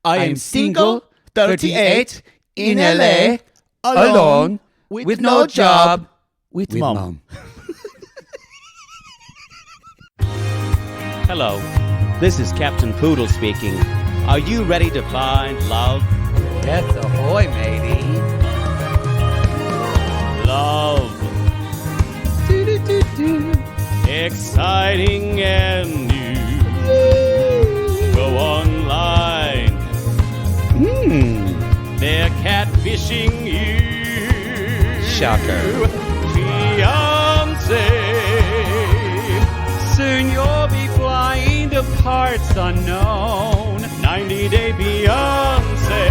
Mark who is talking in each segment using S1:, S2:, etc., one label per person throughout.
S1: I am single, 38, in LA, alone, with no job, with mom.
S2: Hello, this is Captain Poodle speaking. Are you ready to find love?
S1: Yes, ahoy, matey.
S2: Love. Exciting and new. Go online. They're catfishing you.
S1: Shocker.
S2: Fiancé. Soon you'll be flying to parts unknown. 90-day Beyonce.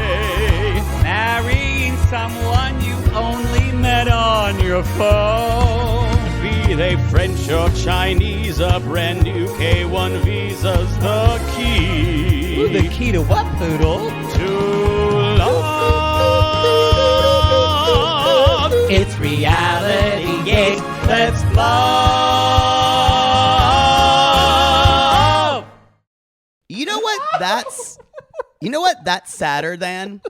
S2: Marrying someone you only met on your phone. Be they French or Chinese, a brand new K1 visa's the key.
S1: Ooh, the key to what, Poodle?
S2: To love.
S1: It's reality, yes,
S2: Let's love.
S3: You know what that's sadder than?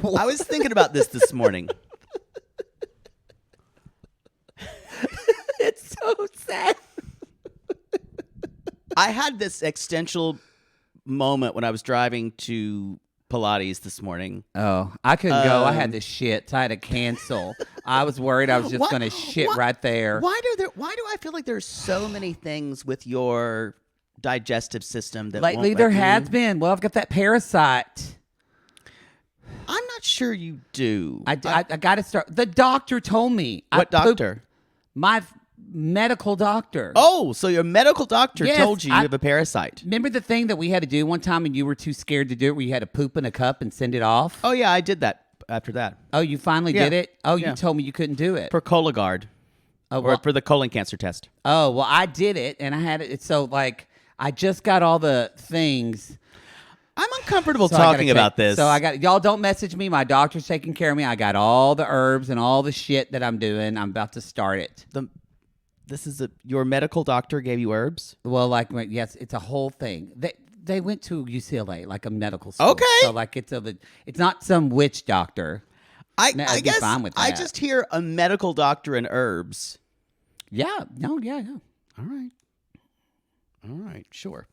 S3: I was thinking about this morning.
S1: It's so sad.
S3: I had this existential moment when I was driving to Pilates this morning.
S1: Oh, I couldn't go. I had to shit. So I had to cancel. I was worried I was just going to shit right there.
S3: Why do I feel like there's so many things with your digestive system that
S1: Lately
S3: won't
S1: there
S3: let
S1: has
S3: you?
S1: been. Well, I've got that parasite.
S3: I'm not sure you do.
S1: I got to start. The doctor told me.
S3: What doctor?
S1: My medical doctor.
S3: Oh, so your medical doctor
S1: Yes,
S3: told you you have a parasite.
S1: Remember the thing that we had to do one time and you were too scared to do it where you had to poop in a cup and send it off?
S3: Oh, yeah, I did that after that.
S1: Oh, you finally
S3: Yeah.
S1: did it? Oh,
S3: Yeah.
S1: you told me you couldn't do it.
S3: For Cologuard.
S1: Oh,
S3: Or
S1: well,
S3: for the colon cancer test.
S1: oh, well, I did it and I had it. So, like, I just got all the things.
S3: I'm uncomfortable
S1: So I gotta
S3: talking about this.
S1: So y'all don't message me. My doctor's taking care of me. I got all the herbs and all the shit that I'm doing. I'm about to start it.
S3: Your medical doctor gave you herbs?
S1: Well, like, yes, it's a whole thing. They went to UCLA, like a medical school.
S3: Okay.
S1: So, like, it's not some witch doctor.
S3: I
S1: I'd be
S3: guess
S1: fine with
S3: I
S1: that.
S3: just hear a medical doctor and herbs.
S1: Yeah. No, yeah.
S3: All right, sure.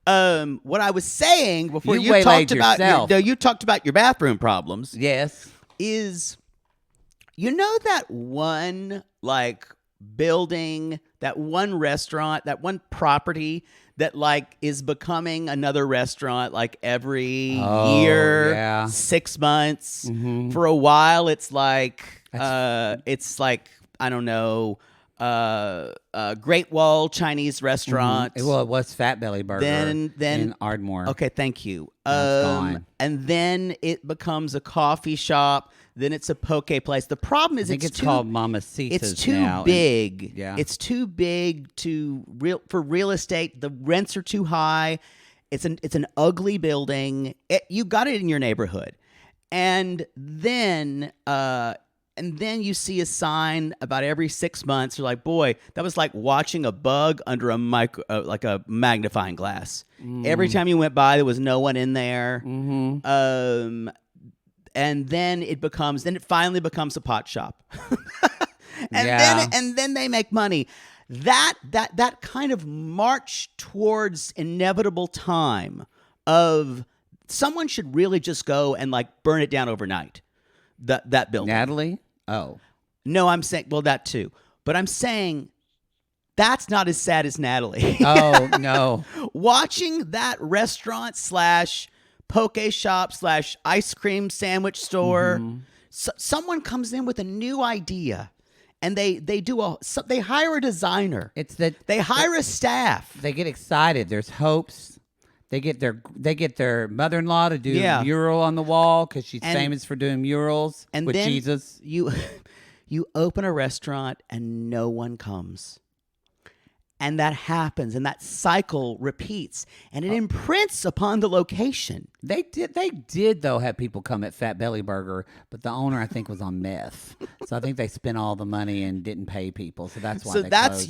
S3: What I was saying before
S1: You
S3: you
S1: waylaid
S3: talked about
S1: yourself.
S3: you talked about your bathroom problems
S1: Yes.
S3: is that one like building, that one restaurant, that one property that like is becoming another restaurant like every year,
S1: yeah.
S3: 6 months.
S1: Mm-hmm.
S3: For a while it's like I don't know, Great Wall Chinese restaurant.
S1: Well, it was Fat Belly Burger
S3: Then
S1: in Ardmore.
S3: Okay, thank you.
S1: That's gone.
S3: And then it becomes a coffee shop. Then it's a poke place. The problem is
S1: I think it's
S3: too,
S1: called Mamacita's
S3: It's too
S1: now.
S3: big.
S1: Yeah.
S3: It's too big for real estate. The rents are too high. It's an ugly building. You got it in your neighborhood, and then you see a sign about every 6 months. You're like, boy, that was like watching a bug under a like a magnifying glass. Every time you went by, there was no one in there.
S1: Mm-hmm.
S3: And then it finally becomes a pot shop.
S1: Yeah.
S3: then they make money. That kind of march towards inevitable time of someone should really just go and like burn it down overnight. That building.
S1: Natalie? Oh.
S3: No, I'm saying, well, that too. But I'm saying that's not as sad as Natalie.
S1: Oh, no.
S3: Watching that restaurant / poke shop / ice cream sandwich store, someone comes in with a new idea, and they hire a designer. They hire a staff.
S1: They get excited. There's hopes. They get their mother-in-law to do a mural on the wall because she's famous for doing murals with
S3: then
S1: Jesus.
S3: You open a restaurant and no one comes. And that happens, and that cycle repeats, and it imprints upon the location.
S1: They did though have people come at Fat Belly Burger, but the owner I think was on meth, so I think they spent all the money and didn't pay people, so that's why.
S3: So
S1: they
S3: that's
S1: closed.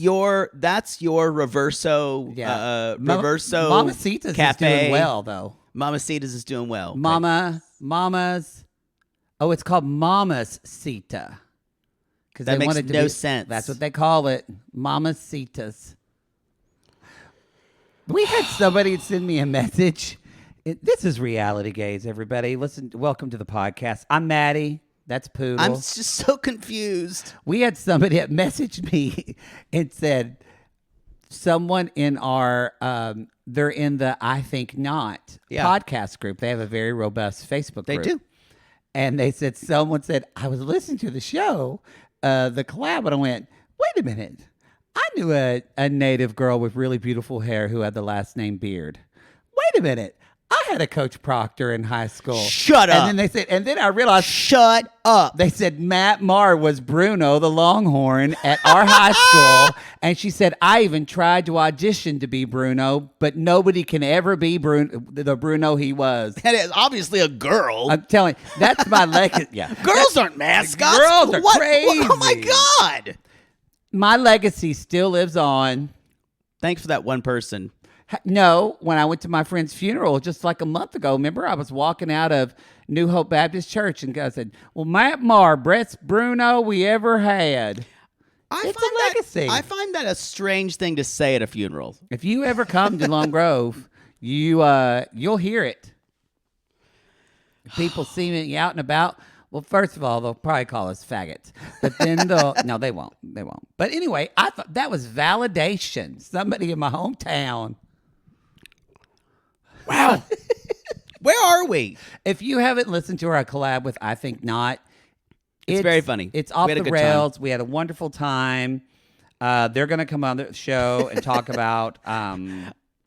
S3: your reverso, reverso.
S1: Mamacita's
S3: Cafe.
S1: is doing well though.
S3: Mamacita's is doing well.
S1: Mama's. Oh, it's called Mama's Cita.
S3: That makes no sense.
S1: That's what they call it, Mamacitas. We had somebody send me a message. This is Reality Gaze, everybody. Listen, welcome to the podcast. I'm Maddie. That's Poodle.
S3: I'm just so confused.
S1: We had somebody that messaged me and said, someone in our, they're in the I Think Not podcast group. They have a very robust Facebook group.
S3: They do.
S1: And they said, someone said, I was listening to the show, the collab, and I went, wait a minute. I knew a native girl with really beautiful hair who had the last name Beard. Wait a minute. I had a Coach Proctor in high school.
S3: Shut up.
S1: And then they said, and then I realized.
S3: Shut up.
S1: They said Matt Marr was Bruno the Longhorn at our high school. And she said, I even tried to audition to be Bruno, but nobody can ever be the Bruno he was.
S3: That is obviously a girl.
S1: I'm telling you, that's my legacy. Yeah.
S3: Girls aren't mascots.
S1: Girls are crazy.
S3: Oh my God.
S1: My legacy still lives on.
S3: Thanks for that one person.
S1: No, when I went to my friend's funeral just like a month ago, remember I was walking out of New Hope Baptist Church and I said, well, Matt Marr, best Bruno we ever had. It's a legacy.
S3: I find that a strange thing to say at a funeral.
S1: If you ever come to Long Grove, you'll hear it. If people see me out and about. Well, first of all, they'll probably call us faggots, but then no, they won't. They won't. But anyway, I thought that was validation. Somebody in my hometown.
S3: Wow. Where are we?
S1: If you haven't listened to our collab with I Think Not,
S3: it's very funny.
S1: It's off the rails. We had a wonderful time. They're going to come on the show and talk about.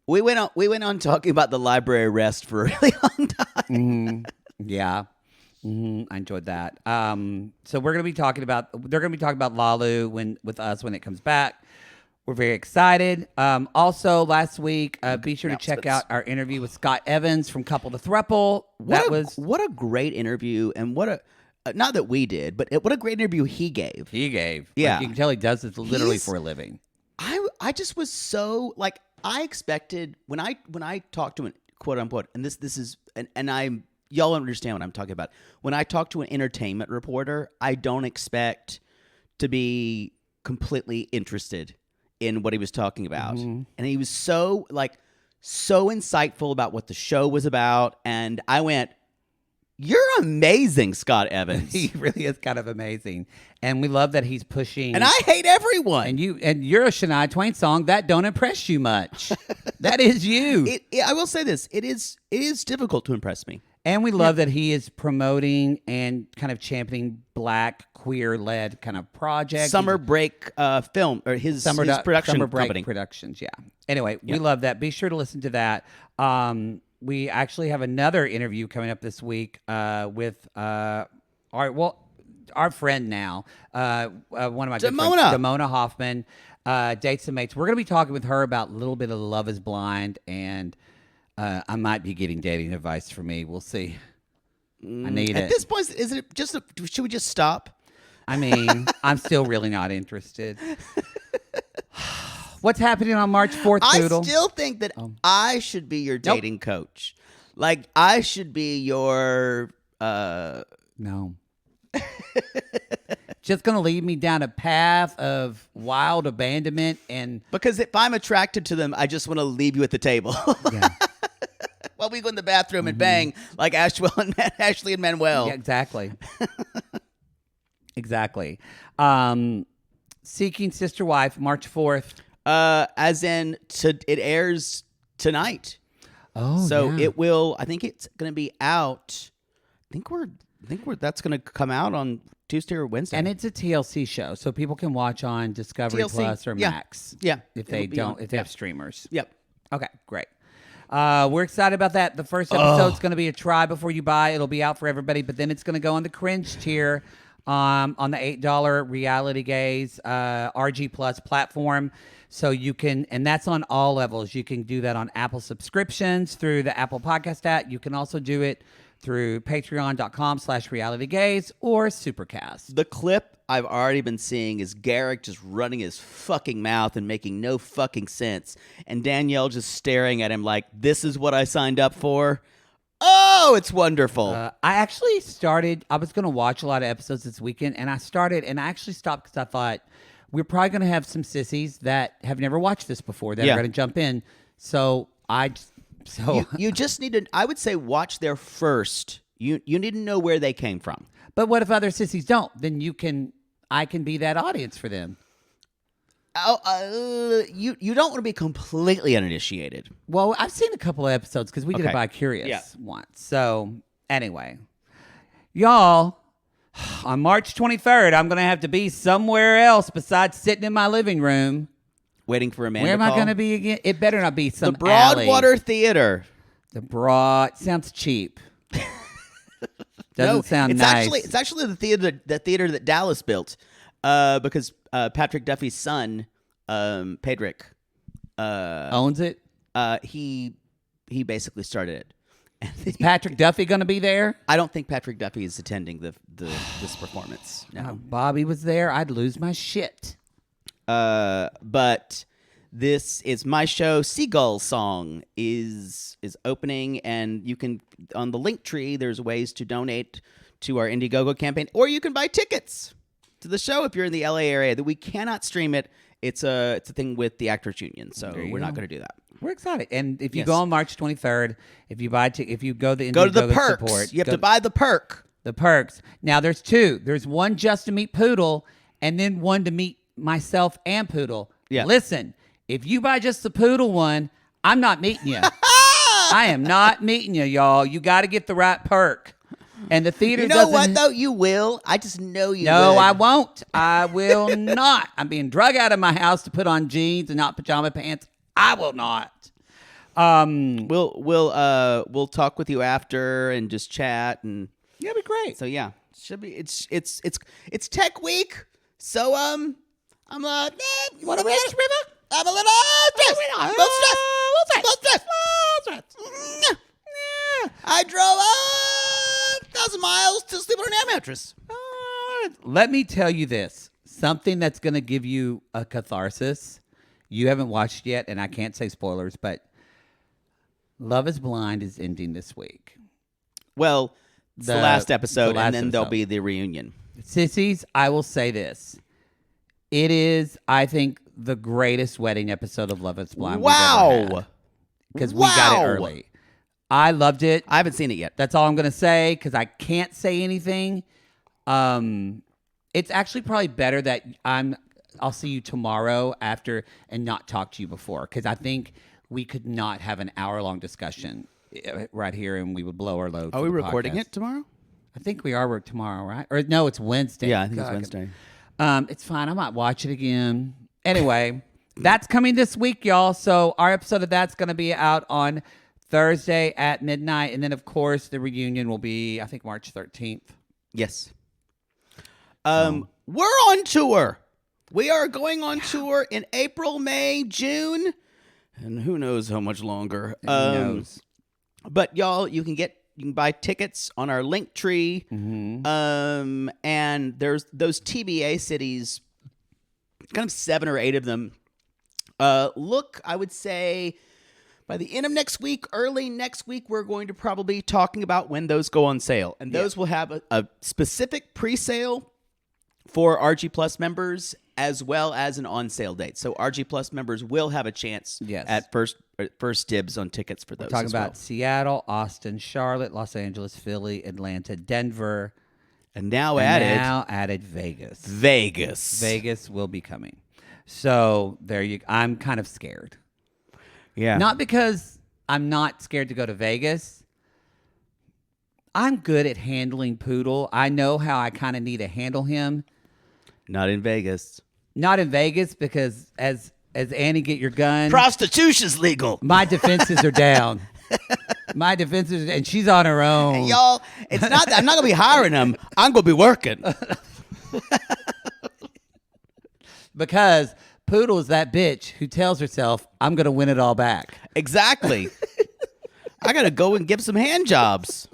S3: We went on talking about the library arrest for a really long time.
S1: Yeah. I enjoyed that. So we're going to be talking about. They're going to be talking about Lalu with us when it comes back. We're very excited. Also, last week, be sure to check out our interview with Scott Evans from Couple to Thruple.
S3: What a great interview, and what a not that we did, but what a great interview he gave.
S1: Yeah, like, you can tell he does this literally for a living.
S3: I just was so like I expected when I talked to an quote unquote, and this is and I'm. Y'all understand what I'm talking about. When I talk to an entertainment reporter, I don't expect to be completely interested in what he was talking about. And he was so insightful about what the show was about. And I went, you're amazing, Scott Evans.
S1: He really is kind of amazing. And we love that he's pushing.
S3: And I hate everyone.
S1: And you're a Shania Twain song that don't impress you much. That is you.
S3: I will say this. It is difficult to impress me.
S1: And we love that he is promoting and kind of championing Black queer-led kind of projects.
S3: Summer Break film, or his production
S1: Summer Break
S3: company.
S1: Productions, yeah. Anyway, we love that. Be sure to listen to that. We actually have another interview coming up this week with our friend now, one of my good friends, Damona Hoffman, Dates and Mates. We're going to be talking with her about a little bit of Love is Blind, and I might be getting dating advice for me. We'll see. I need it.
S3: At this point, is it just? Should we just stop?
S1: I mean, I'm still really not interested. What's happening on March 4th, Poodle?
S3: I still think that I should be your dating coach. Like, I should be your...
S1: No. Just going to lead me down a path of wild abandonment and...
S3: Because if I'm attracted to them, I just want to leave you at the table. Yeah. While we go in the bathroom and bang like Ashley and Manuel.
S1: Yeah, exactly. Exactly. Seeking Sister Wife, March 4th.
S3: As in, it airs tonight.
S1: Oh,
S3: so it will. I think it's going to be out. I think that's going to come out on Tuesday or Wednesday.
S1: And it's a TLC show, so people can watch on Discovery
S3: TLC,
S1: Plus or Max.
S3: Yeah,
S1: if they have streamers.
S3: Yep.
S1: Okay, great. We're excited about that. The first episode's going to be a try before you buy. It'll be out for everybody, but then it's going to go on the cringe tier on the $8 Reality Gaze RG Plus platform. So you can, and that's on all levels. You can do that on Apple subscriptions through the Apple Podcast app. You can also do it through patreon.com/realitygaze or Supercast.
S3: The clip I've already been seeing is Garrick just running his fucking mouth and making no fucking sense. And Danielle just staring at him like, this is what I signed up for? Oh, it's wonderful.
S1: I actually started, I was going to watch a lot of episodes this weekend, and I actually stopped because I thought, we're probably going to have some sissies that have never watched this before that are going to jump in. So you just need to, I would say, watch their first. You need to know where they came from. But what if other sissies don't? Then I can be that audience for them.
S3: You don't want to be completely uninitiated.
S1: Well, I've seen a couple of episodes because we did it by Curious
S3: Yeah.
S1: once. So anyway, y'all, on March 23rd, I'm going to have to be somewhere else besides sitting in my living room.
S3: Waiting for Amanda.
S1: Where am I going to be again? It better not be some
S3: the Broadwater
S1: alley.
S3: Theater.
S1: Sounds cheap. Doesn't sound
S3: it's
S1: nice.
S3: It's actually the theater that Dallas built, because Patrick Duffy's son, Pedrick,
S1: owns it.
S3: He basically started it.
S1: Is Patrick Duffy going to be there?
S3: I don't think Patrick Duffy is attending this performance. No.
S1: If Bobby was there, I'd lose my shit.
S3: But this is my show. Seagull Song is opening, and you can, on the link tree, there's ways to donate to our Indiegogo campaign, or you can buy tickets to the show if you're in the LA area. That we cannot stream it. It's a thing with the Actors Union, so we're not going to do that.
S1: We're excited, and if you go on March 23rd, if you go the Indiegogo
S3: go to the perks.
S1: support,
S3: You have to buy the perk.
S1: The perks. Now there's two. There's one just to meet Poodle, and then one to meet myself and Poodle.
S3: Yeah.
S1: Listen, if you buy just the Poodle one, I'm not meeting you. I am not meeting you, y'all. You got to get the right perk. And the theater
S3: You know what, though? You will. I just know you
S1: No,
S3: will.
S1: I won't. I will not. I'm being drug out of my house to put on jeans and not pajama pants. I will not.
S3: We'll talk with you after and just chat, and
S1: It'll be great.
S3: so yeah, should be. It's Tech Week, so you want to rest, River? I'm a little stressed. No stress. I drove 1,000 miles to sleep on an air mattress.
S1: Let me tell you this. Something that's going to give you a catharsis. You haven't watched yet, and I can't say spoilers, but Love is Blind is ending this week.
S3: Well, it's the last episode,
S1: last
S3: and then there'll
S1: episode.
S3: be the reunion.
S1: Sissies, I will say this. It is, I think, the greatest wedding episode of Love is Blind
S3: Wow.
S1: Because we got it early. I loved it.
S3: I haven't seen it yet.
S1: That's all I'm going to say because I can't say anything. It's actually probably better that I'll see you tomorrow after and not talk to you before because I think we could not have an hour-long discussion right here and we would blow our load.
S3: Are we recording it tomorrow?
S1: I think we are tomorrow, right? Or no, it's Wednesday.
S3: Yeah, I think it's Wednesday.
S1: It's fine. I might watch it again. Anyway, that's coming this week, y'all. So our episode of that's going to be out on Thursday at midnight. And then, of course, the reunion will be, I think, March 13th.
S3: Yes. We're on tour. We are going on tour in April, May, June, and who knows how much longer.
S1: Who knows?
S3: But y'all, you can buy tickets on our link tree.
S1: Mm-hmm.
S3: And there's those TBA cities, kind of 7 or 8 of them. Look, I would say by the end of next week, early next week, we're going to probably be talking about when those go on sale. And those will have a specific pre-sale for RG Plus members as well as an on-sale date. So RG Plus members will have a chance at first dibs on tickets for those.
S1: We're talking about Seattle, Austin, Charlotte, Los Angeles, Philly, Atlanta, Denver.
S3: And now added
S1: Vegas.
S3: Vegas
S1: will be coming. So I'm kind of scared.
S3: Yeah.
S1: Not because I'm not scared to go to Vegas. I'm good at handling Poodle. I know how I kind of need to handle him.
S3: Not in Vegas.
S1: Not in Vegas because as Annie get your gun.
S3: Prostitution's legal.
S1: My defenses are down. And she's on her own.
S3: Hey, y'all, it's not that I'm not going to be hiring them. I'm going to be working.
S1: Because Poodle's that bitch who tells herself, I'm going to win it all back.
S3: Exactly. I got to go and give some hand jobs.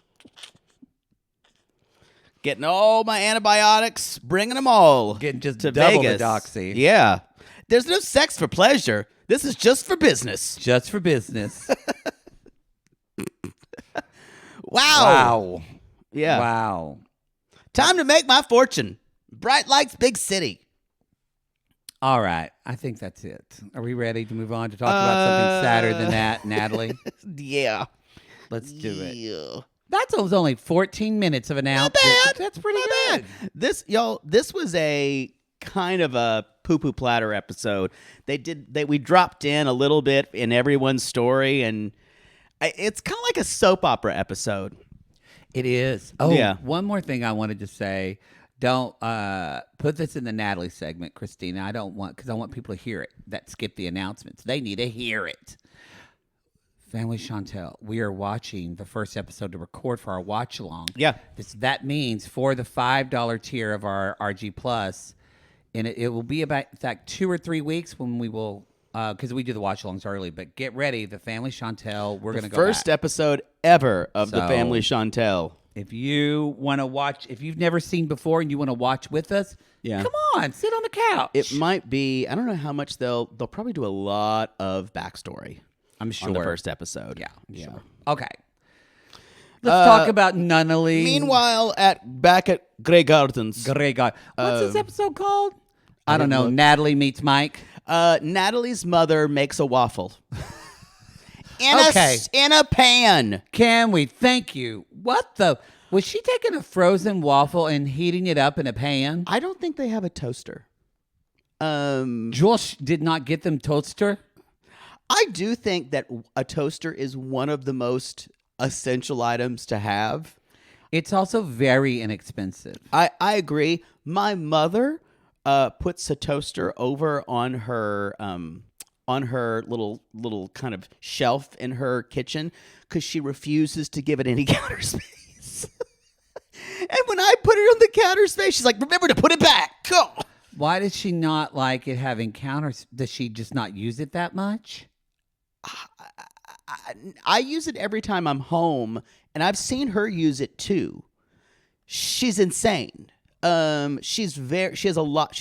S3: Getting all my antibiotics, bringing them all.
S1: Getting just
S3: to
S1: double
S3: Vegas.
S1: the doxy.
S3: Yeah. There's no sex for pleasure. This is just for business.
S1: Just for business.
S3: Wow. Yeah.
S1: Wow.
S3: Time to make my fortune. Bright lights, big city.
S1: All right. I think that's it. Are we ready to move on to talk about something sadder than that, Natalie?
S3: Yeah.
S1: Let's do it.
S3: Yeah.
S1: That was only 14 minutes of announcement.
S3: bad.
S1: That's pretty
S3: Not
S1: good.
S3: bad. This was a kind of a Pu Pu Platter episode. We dropped in a little bit in everyone's story, and it's kind of like a soap opera episode.
S1: It is. Oh,
S3: Yeah.
S1: One more thing I wanted to say. Don't put this in the Natalie segment, Christina. I don't want, because I want people to hear it that skip the announcements. They need to hear it. Family Chantel, we are watching the first episode to record for our watch along.
S3: Yeah.
S1: That means for the $5 tier of our RG Plus, and it will be about in fact 2 or 3 weeks when we will, because we do the watch alongs early. But get ready, the Family Chantel. We're going to go
S3: First
S1: back.
S3: episode ever of the
S1: So-
S3: Family Chantel.
S1: If you want to watch, if you've never seen before and you want to watch with us,
S3: Yeah.
S1: come on, sit on the couch.
S3: It might be. I don't know how much they'll probably do a lot of backstory.
S1: I'm sure.
S3: On the first episode.
S1: Yeah, I'm
S3: Yeah.
S1: sure. Okay. Let's talk about Nunnally.
S3: Meanwhile, back at Grey Gardens,
S1: Great God. What's this episode called? I don't
S3: didn't
S1: know.
S3: look.
S1: Natalie meets Mike.
S3: Natalie's mother makes a waffle.
S1: Okay.
S3: In a pan.
S1: Can we? Thank you. What the? Was she taking a frozen waffle and heating it up in a pan?
S3: I don't think they have a toaster.
S1: Josh did not get them toaster.
S3: I do think that a toaster is one of the most essential items to have.
S1: It's also very inexpensive.
S3: I agree. My mother puts a toaster over on her little kind of shelf in her kitchen because she refuses to give it any counter space. And when I put it on the counter space, she's like, "Remember to put it back." Go.
S1: Why does she not like it having counters? Does she just not use it that much?
S3: I use it every time I'm home, and I've seen her use it too. She's insane. She has a lot.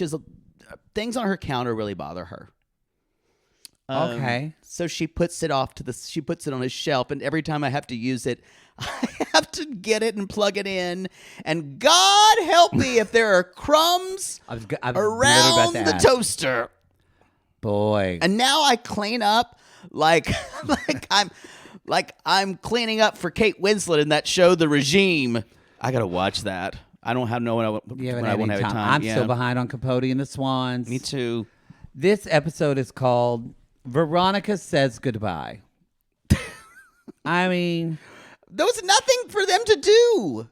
S3: Things on her counter really bother her.
S1: Okay.
S3: So she puts it she puts it on a shelf, and every time I have to use it, I have to get it and plug it in. And God help me if there are crumbs
S1: I was literally about
S3: around
S1: to
S3: the
S1: ask.
S3: toaster.
S1: Boy.
S3: And now I clean up like I'm cleaning up for Kate Winslet in that show, The Regime. I gotta watch that. I don't have no one.
S1: You haven't
S3: when I
S1: had
S3: won't
S1: any
S3: have
S1: time.
S3: time.
S1: I'm
S3: Yeah.
S1: still behind on Capote and the Swans.
S3: Me too.
S1: This episode is called Veronica Says Goodbye. I mean,
S3: There was nothing for them to do.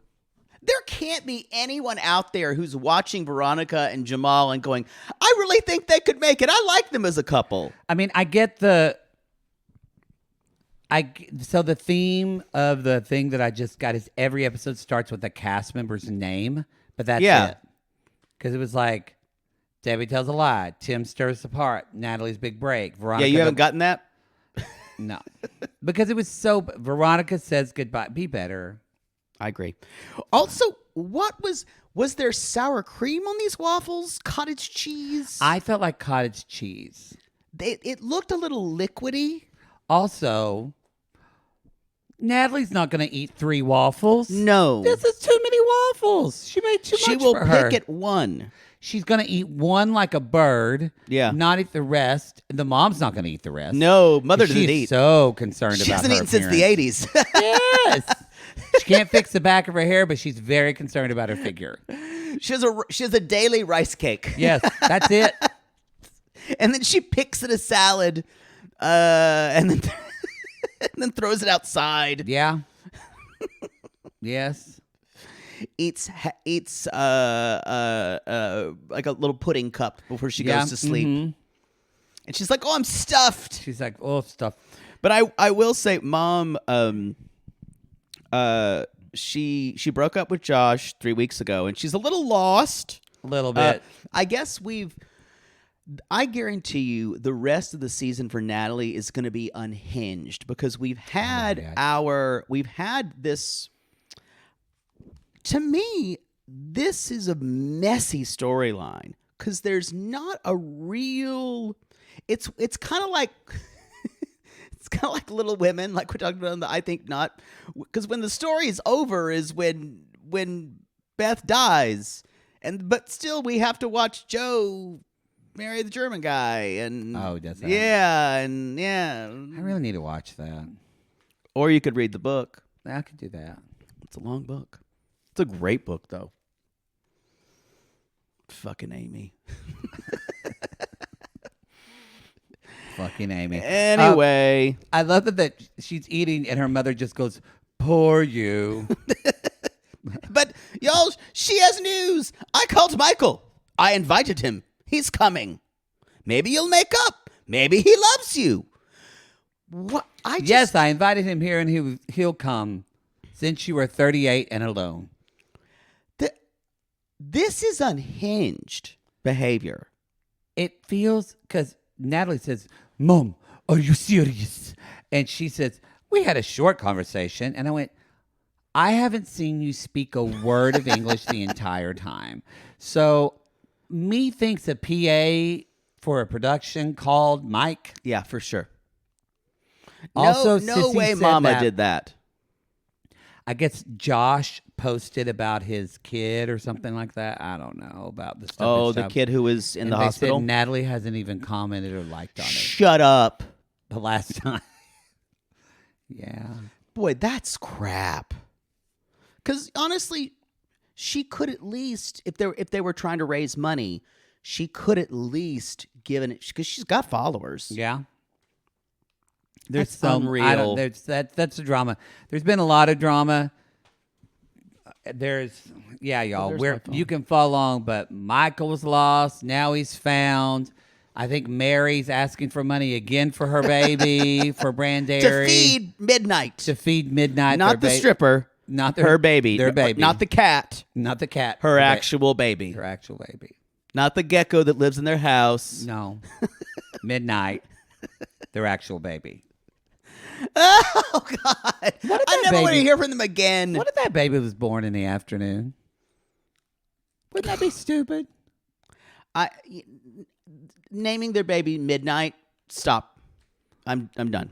S3: There can't be anyone out there who's watching Veronica and Jamal and going, I really think they could make it. I like them as a couple.
S1: I get so the theme of the thing that I just got is every episode starts with a cast member's name, but that's
S3: Yeah.
S1: it. Because it was like Debbie tells a lie, Tim stirs the pot, Natalie's big break, Veronica.
S3: Yeah, you haven't gotten that?
S1: No, because it was so. Veronica says goodbye. Be better.
S3: I agree. Also, was there sour cream on these waffles? Cottage cheese?
S1: I felt like cottage cheese.
S3: It looked a little liquidy.
S1: Also, Natalie's not going to eat 3 waffles.
S3: No.
S1: This is too many waffles. She made too much
S3: She will
S1: for her.
S3: pick at one.
S1: She's going to eat one like a bird.
S3: Yeah.
S1: Not eat the rest. The mom's not going to eat the rest.
S3: No, mother doesn't
S1: She's
S3: eat.
S1: so concerned
S3: She
S1: about
S3: hasn't
S1: her
S3: eaten since the
S1: appearance.
S3: 80s.
S1: Yes. She can't fix the back of her hair, but she's very concerned about her figure.
S3: She has a daily rice cake.
S1: Yes, that's it.
S3: And then she picks at a salad, and then and then throws it outside.
S1: Yeah. Yes.
S3: Eats like a little pudding cup before she
S1: Yeah,
S3: goes to sleep.
S1: mhm.
S3: And she's like, "Oh, I'm stuffed."
S1: She's like, oh, stuff.
S3: But I will say, Mom, she broke up with Josh 3 weeks ago, and she's a little lost.
S1: A little bit.
S3: I guess I guarantee you the rest of the season for Natalie is going to be unhinged because we've had this. To me, this is a messy storyline because there's not a real. It's kind of like it's kind of like Little Women, like we're talking about. I think not because when the story is over is when Beth dies, but still we have to watch Joe marry the German guy, and
S1: that's that.
S3: yeah.
S1: I really need to watch that.
S3: Or you could read the book.
S1: I could do that.
S3: It's a long book. It's a great book, though. Fucking Amy.
S1: Fucking Amy.
S3: Anyway.
S1: I love that she's eating and her mother just goes, poor you.
S3: But, y'all, she has news. I called Michael. I invited him. He's coming. Maybe you'll make up. Maybe he loves you. What?
S1: Yes, I invited him here and he'll come since you are 38 and alone.
S3: This is unhinged behavior.
S1: It feels, because Natalie says, Mom, are you serious? And she says, we had a short conversation. And I went, I haven't seen you speak a word of English the entire time. So me thinks a PA for a production called Mike.
S3: Yeah, for sure.
S1: Also,
S3: no
S1: Sissy
S3: way
S1: said
S3: Mama did that.
S1: I guess Josh posted about his kid or something like that. I don't know about the stuff.
S3: Oh, the kid who was in the hospital?
S1: Said Natalie hasn't even commented or liked on it.
S3: Shut up.
S1: The last time. Yeah.
S3: Boy, that's crap. Because honestly, she could at least, if they were trying to raise money, she could at least given it, because she's got followers.
S1: Yeah.
S3: There's some unreal.
S1: That's the drama. There's been a lot of drama. Y'all. You can follow along, but Michael was lost. Now he's found. I think Mary's asking for money again for her baby for Brandary
S3: to feed Midnight.
S1: Not
S3: the stripper.
S1: Not
S3: her baby.
S1: Their baby.
S3: Not the cat.
S1: Not the cat.
S3: Her actual baby.
S1: Her actual baby.
S3: Not the gecko that lives in their house.
S1: No. Midnight. Their actual baby.
S3: Oh, God. I never want to hear from them again.
S1: What if that baby was born in the afternoon? Wouldn't that be stupid?
S3: Naming their baby Midnight, stop. I'm done.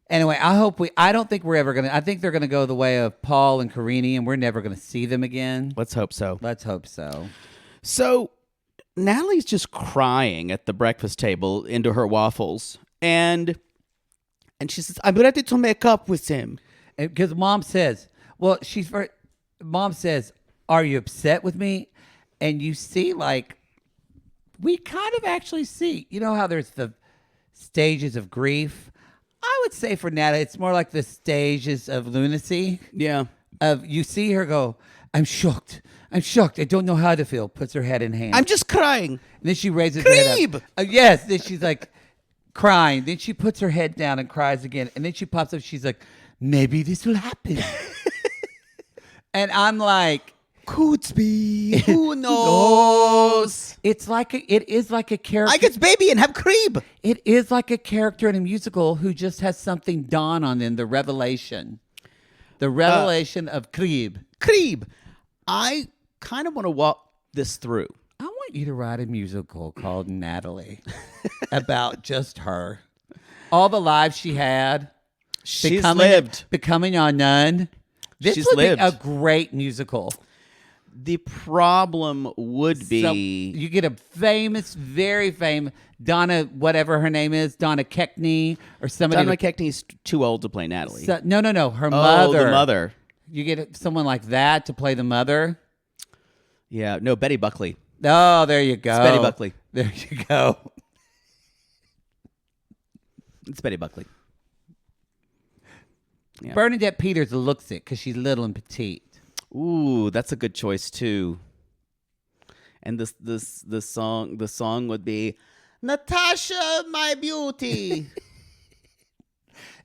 S1: Anyway, I don't think we're ever going to, I think they're going to go the way of Paul and Karini, and we're never going to see them again.
S3: Let's hope so.
S1: So,
S3: Natalie's just crying at the breakfast table into her waffles, and she says, I'm ready to make up with him.
S1: Because Mom says, Mom says, are you upset with me? And you see, like, we kind of actually see, you know how there's the stages of grief? I would say for Natalie, it's more like the stages of lunacy.
S3: Yeah.
S1: You see her go, I'm shocked. I don't know how to feel. Puts her head in hands.
S3: I'm just crying.
S1: And then she raises her head up. Yes. Then she's like crying. Then she puts her head down and cries again. And then she pops up. She's like, maybe this will happen. And I'm like,
S3: could be. Who knows?
S1: It is like a character.
S3: I get baby and have cream.
S1: It is like a character in a musical who just has something dawn on them. The revelation of Creeb.
S3: Creeb. I kind of want to walk this through.
S1: I want you to write a musical called Natalie about just her. All the lives she had.
S3: She's lived.
S1: Becoming a nun. This would be a great musical.
S3: The problem would be...
S1: So you get a very famous, Donna, whatever her name is, Donna Keckney or somebody.
S3: Donna Keckney's too old to play Natalie.
S1: No. Her mother.
S3: Oh, the mother.
S1: You get someone like that to play the mother.
S3: Yeah, no, Betty Buckley.
S1: Oh, there you go.
S3: It's Betty Buckley.
S1: There you go.
S3: It's Betty Buckley.
S1: Yeah. Bernadette Peters looks it because she's little and petite.
S3: Ooh, that's a good choice too. And the song would be Natasha, my beauty.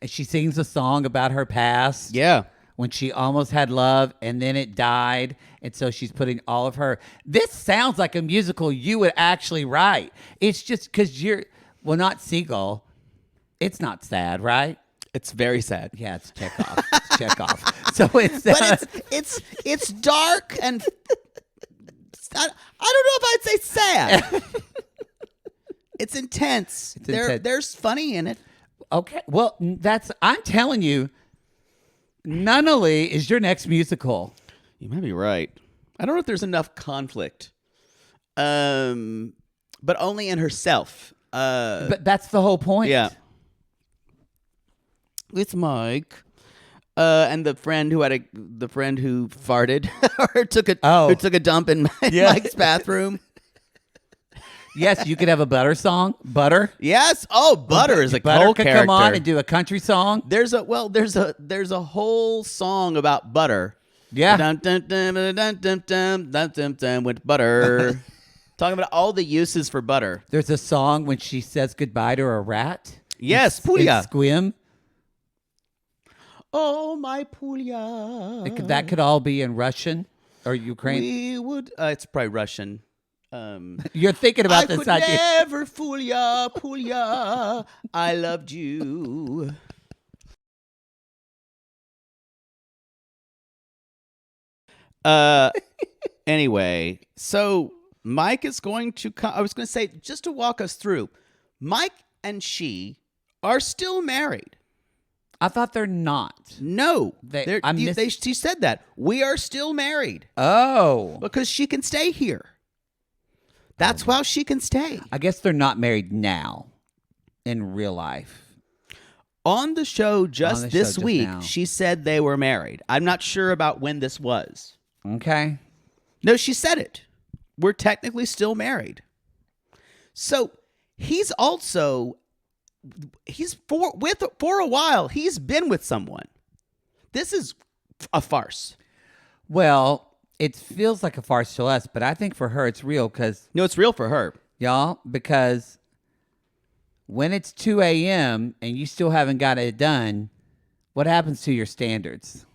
S1: And she sings a song about her past.
S3: Yeah.
S1: when she almost had love and then it died. And so she's putting all of her. This sounds like a musical you would actually write. It's just because not Seagull. It's not sad, right?
S3: It's very sad.
S1: Yeah, it's Chekhov. It's Chekhov. So it's.
S3: But it's dark and I don't know if I'd say sad. It's intense. There's funny in it.
S1: Okay. Well, I'm telling you, Nunnally is your next musical.
S3: You might be right. I don't know if there's enough conflict. But only in herself.
S1: But that's the whole point.
S3: Yeah. It's Mike. And the friend who farted or who took a dump in Mike's bathroom.
S1: Yes, you could have a Butter song. Butter.
S3: Yes. Oh, Butter is a
S1: Butter
S3: cool
S1: could
S3: character.
S1: come on and do a country song.
S3: There's a whole song about butter.
S1: Yeah.
S3: Dun, dun, dun, dun, dun, dun, dun, dun, dun, dun, with butter. Talking about all the uses for butter.
S1: There's a song when she says goodbye to a rat.
S3: Yes,
S1: in
S3: Puglia.
S1: Squim.
S3: Oh, my Puglia.
S1: That could all be in Russian or Ukraine.
S3: We would. It's probably Russian.
S1: You're thinking about this
S3: I could
S1: idea.
S3: never fool ya, Puglia. I loved you. Anyway, so Mike is going to come. I was going to say, just to walk us through, Mike and she are still married.
S1: I thought they're not.
S3: No, she said that. We are still married.
S1: Oh.
S3: Because she can stay here. That's how she can stay.
S1: I guess they're not married now in real life.
S3: On the show this week,
S1: now.
S3: she said they were married. I'm not sure about when this was.
S1: Okay.
S3: No, she said it. We're technically still married. So he's also, for a while, he's been with someone. This is a farce.
S1: Well, it feels like a farce to us, but I think for her it's real because...
S3: No, it's real for her.
S1: Y'all, because when it's 2 a.m. and you still haven't got it done, what happens to your standards?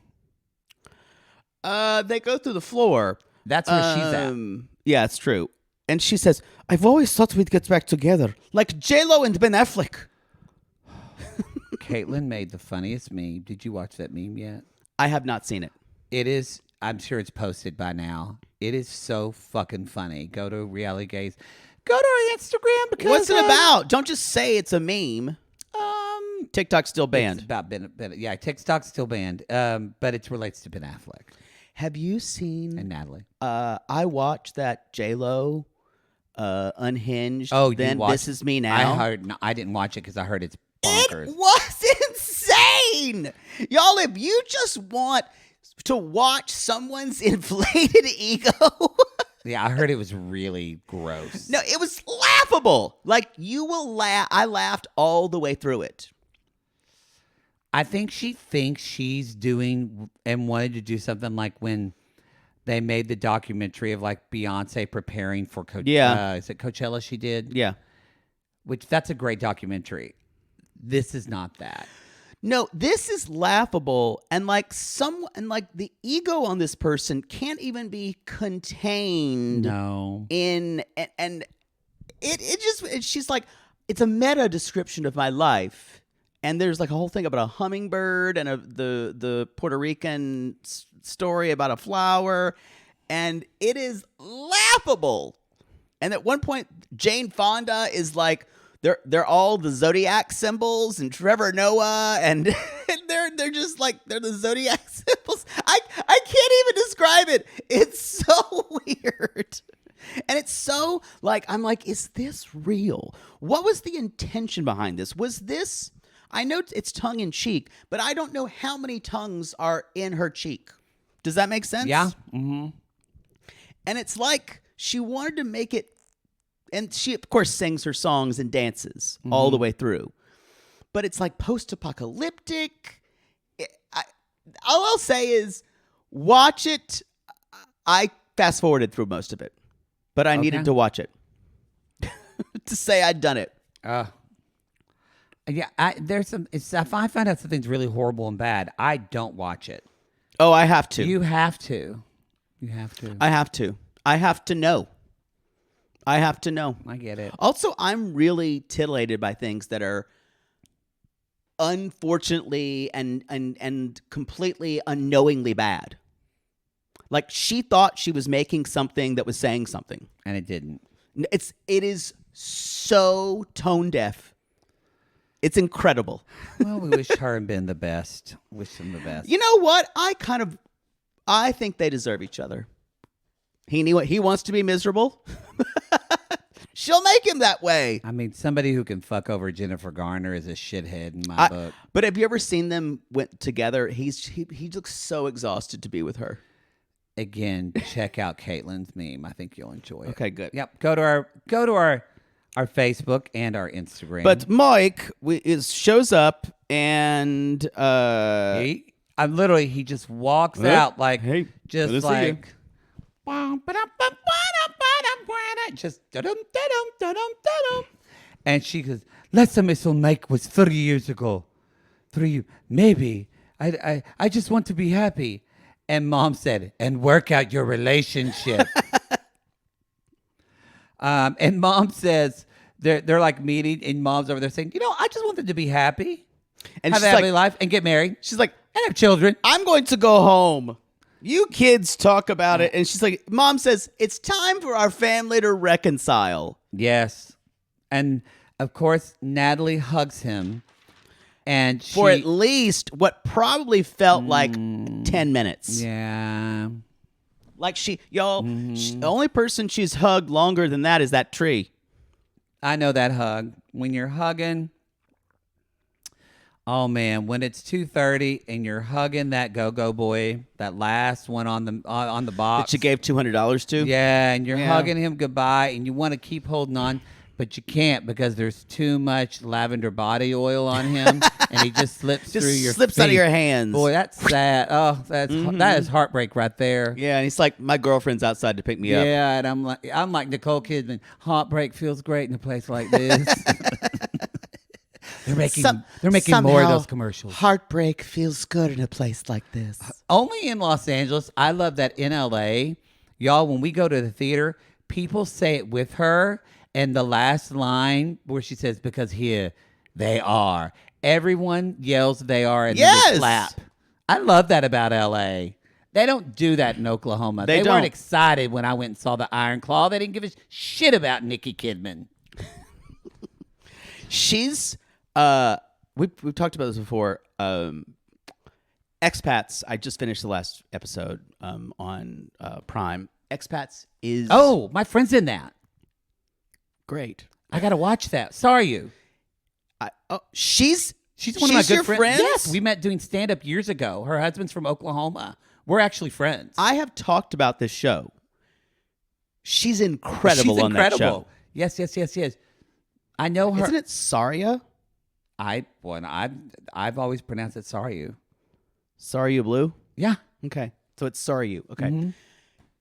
S3: They go through the floor.
S1: That's where she's at.
S3: Yeah, it's true. And she says, I've always thought we'd get back together. Like J-Lo and Ben Affleck.
S1: Caitlin made the funniest meme. Did you watch that meme yet?
S3: I have not seen it.
S1: It is... I'm sure it's posted by now. It is so fucking funny. Go to Reality Gaze. Go to our Instagram because...
S3: What's it about? Don't just say it's a meme. TikTok's still banned.
S1: It's about yeah, TikTok's still banned. But it relates to Ben Affleck.
S3: Have you seen...
S1: And Natalie.
S3: I watched that J-Lo Unhinged.
S1: Oh,
S3: Then This Is Me Now.
S1: I didn't watch it because I heard it's bonkers.
S3: It was insane! Y'all, if you just want... to watch someone's inflated ego.
S1: Yeah, I heard it was really gross.
S3: No, it was laughable. Like, you will laugh. I laughed all the way through it.
S1: I think she thinks she's doing and wanted to do something like when they made the documentary of like Beyonce preparing for Coachella.
S3: Yeah.
S1: Is it Coachella she did?
S3: Yeah.
S1: Which that's a great documentary. This is not that.
S3: No, this is laughable, and like the ego on this person can't even be contained.
S1: No,
S3: and she's like, it's a meta description of my life, and there's like a whole thing about a hummingbird and the Puerto Rican story about a flower, and it is laughable. And at one point, Jane Fonda is like. They're all the zodiac symbols, and Trevor Noah, and they're just like they're the zodiac symbols. I can't even describe it. It's so weird, and it's so like I'm like, is this real? What was the intention behind this? Was this? I know it's tongue in cheek, but I don't know how many tongues are in her cheek. Does that make sense?
S1: Yeah. Mm-hmm.
S3: And it's like she wanted to make it. And she, of course, sings her songs and dances all the way through. But it's like post-apocalyptic. All I'll say is watch it. I fast-forwarded through most of it. But I needed to watch it to say I'd done it.
S1: Yeah, there's some. If I find out something's really horrible and bad, I don't watch it.
S3: Oh, I have to.
S1: You have to. You have to.
S3: I have to. I have to know. I have to know.
S1: I get it.
S3: Also, I'm really titillated by things that are unfortunately and completely unknowingly bad. Like she thought she was making something that was saying something,
S1: And it didn't.
S3: it is so tone deaf. It's incredible.
S1: Well, we wish her and Ben the best. Wish them the best.
S3: You know what? I think they deserve each other. He wants to be miserable. She'll make him that way.
S1: I mean, somebody who can fuck over Jennifer Garner is a shithead in my book.
S3: But have you ever seen them went together? He looks so exhausted to be with her.
S1: Again, check out Caitlin's meme. I think you'll enjoy it.
S3: Okay, good.
S1: Yep. Go to our Facebook and our Instagram.
S3: But Mike shows up and
S1: he just walks out like
S3: hey,
S1: just
S3: good to see
S1: like just da-dum. And she goes, last time I saw Mike was 30 years ago. Maybe. I just want to be happy. And Mom said, and work out your relationship. And Mom says, they're like meeting, and Mom's over there saying, I just wanted to be happy.
S3: and
S1: Have
S3: she's
S1: a happy
S3: like,
S1: life and get married
S3: she's like,
S1: and have children.
S3: I'm going to go home. You kids talk about it. And she's like, Mom says, it's time for our family to reconcile.
S1: Yes. And of course, Natalie hugs him. And
S3: For at least what probably felt like 10 minutes.
S1: Yeah.
S3: Like the only person she's hugged longer than that is that tree.
S1: I know that hug. When you're hugging, oh man, when it's 2:30 and you're hugging that go-go boy, that last one on the box
S3: That you gave $200 to?
S1: Yeah, and you're hugging him goodbye, and you want to keep holding on, but you can't because there's too much lavender body oil on him, and he just slips through your
S3: slips out of
S1: feet.
S3: your hands.
S1: Boy, that's sad. Oh, that is heartbreak right there.
S3: Yeah, and he's like, my girlfriend's outside to pick me up.
S1: Yeah, and I'm like Nicole Kidman. Heartbreak feels great in a place like this. They're making more of those commercials.
S3: Heartbreak feels good in a place like this.
S1: Only in Los Angeles. I love that in LA, y'all, when we go to the theater, people say it with her. And the last line where she says, because here they are. Everyone yells they are and then they clap. I love that about LA. They don't do that in Oklahoma. They weren't excited when I went and saw the Iron Claw. They didn't give a shit about Nikki Kidman.
S3: She's we've talked about this before. Expats. I just finished the last episode on Prime. Expats is
S1: My friend's in that.
S3: Great.
S1: I gotta watch that. Sorry, you.
S3: She's
S1: one of my good
S3: friends.
S1: Yes, we met doing stand up years ago. Her husband's from Oklahoma. We're actually friends.
S3: I have talked about this show. She's incredible on that show.
S1: Yes. I know her.
S3: Isn't it Saria?
S1: I've always pronounced it Sorry.
S3: Saria Blue?
S1: Yeah.
S3: Okay. So it's Sorry. Okay.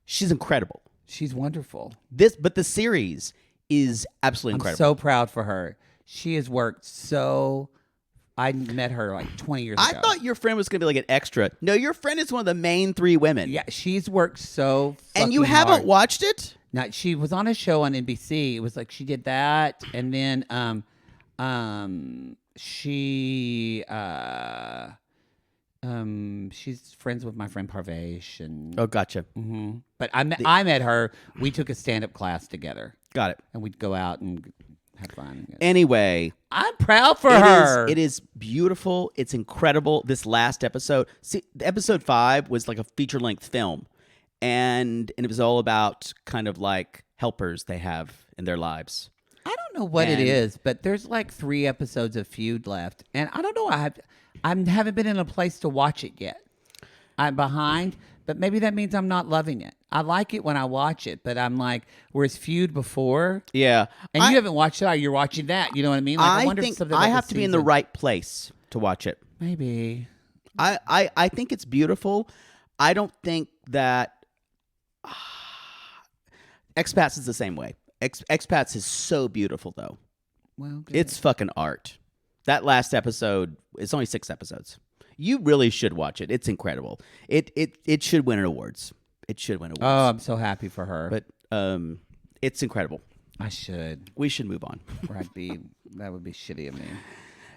S3: She's incredible.
S1: She's wonderful.
S3: But the series is absolutely incredible.
S1: I'm so proud for her. She has worked so. I met her like 20 years ago.
S3: I thought your friend was going to be like an extra. No, your friend is one of the main three women.
S1: Yeah, she's worked so fucking
S3: And you haven't
S1: hard.
S3: watched it?
S1: Now, she was on a show on NBC. It was like she did that, and then she's friends with my friend Parvesh, and
S3: Oh, gotcha.
S1: but I met her. We took a stand-up class together,
S3: Got it.
S1: and we'd go out and have fun.
S3: Anyway,
S1: I'm proud for her.
S3: It is beautiful. It's incredible. This last episode, episode 5 was like a feature-length film, and it was all about kind of like helpers they have in their lives.
S1: I don't know what it is, but there's like 3 episodes of Feud left, and I don't know. I haven't been in a place to watch it yet. I'm behind, but maybe that means I'm not loving it. I like it when I watch it, but I'm like, whereas Feud before,
S3: Yeah,
S1: and you haven't watched it, or you're watching that. You know what I mean? Like, I wonder if
S3: think
S1: something
S3: I
S1: about
S3: have
S1: the
S3: to be in the
S1: season-
S3: right place to watch it.
S1: Maybe.
S3: I think it's beautiful. I don't think that Expats is the same way. Expats is so beautiful, though.
S1: Well, good.
S3: It's fucking art. That last episode, it's only 6 episodes. You really should watch it. It's incredible. It should win awards. It should win awards.
S1: Oh, I'm so happy for her.
S3: But it's incredible.
S1: I should.
S3: We should move on.
S1: Or that would be shitty of me.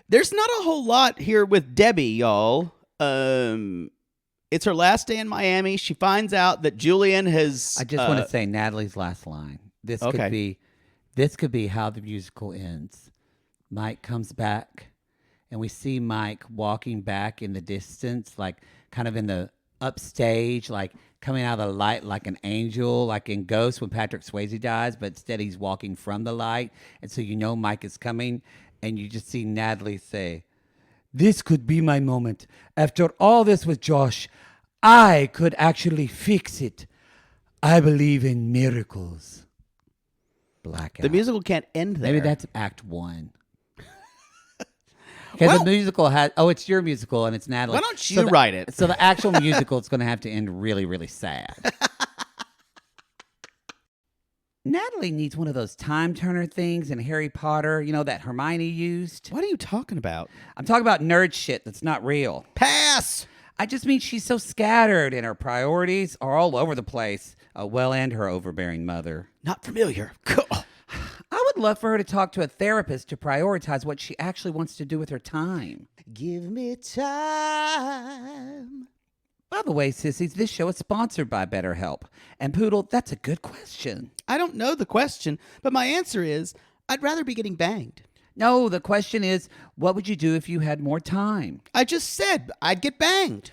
S3: There's not a whole lot here with Debbie, y'all. It's her last day in Miami. She finds out that Julian has.
S1: I just want to say Natalie's last line. This could be how the musical ends. Mike comes back, and we see Mike walking back in the distance, like kind of in the upstage, like coming out of the light like an angel, like in Ghost when Patrick Swayze dies, but instead he's walking from the light. And so you know Mike is coming, and you just see Natalie say, "This could be my moment. After all this with Josh, I could actually fix it. I believe in miracles." Blackout.
S3: The musical can't end there.
S1: Maybe that's Act 1. Because the musical has... Oh, it's your musical, and it's Natalie.
S3: Why don't you write it?
S1: So the actual musical is going to have to end really, really sad. Natalie needs one of those time turner things in Harry Potter, you know, that Hermione used.
S3: What are you talking about?
S1: I'm talking about nerd shit that's not real.
S3: Pass!
S1: I just mean she's so scattered, and her priorities are all over the place. And her overbearing mother.
S3: Not familiar.
S1: I would love for her to talk to a therapist to prioritize what she actually wants to do with her time.
S3: Give me time.
S1: By the way, sissies, this show is sponsored by BetterHelp. And Poodle, that's a good question.
S3: I don't know the question, but my answer is I'd rather be getting banged.
S1: No, the question is, what would you do if you had more time?
S3: I just said I'd get banged.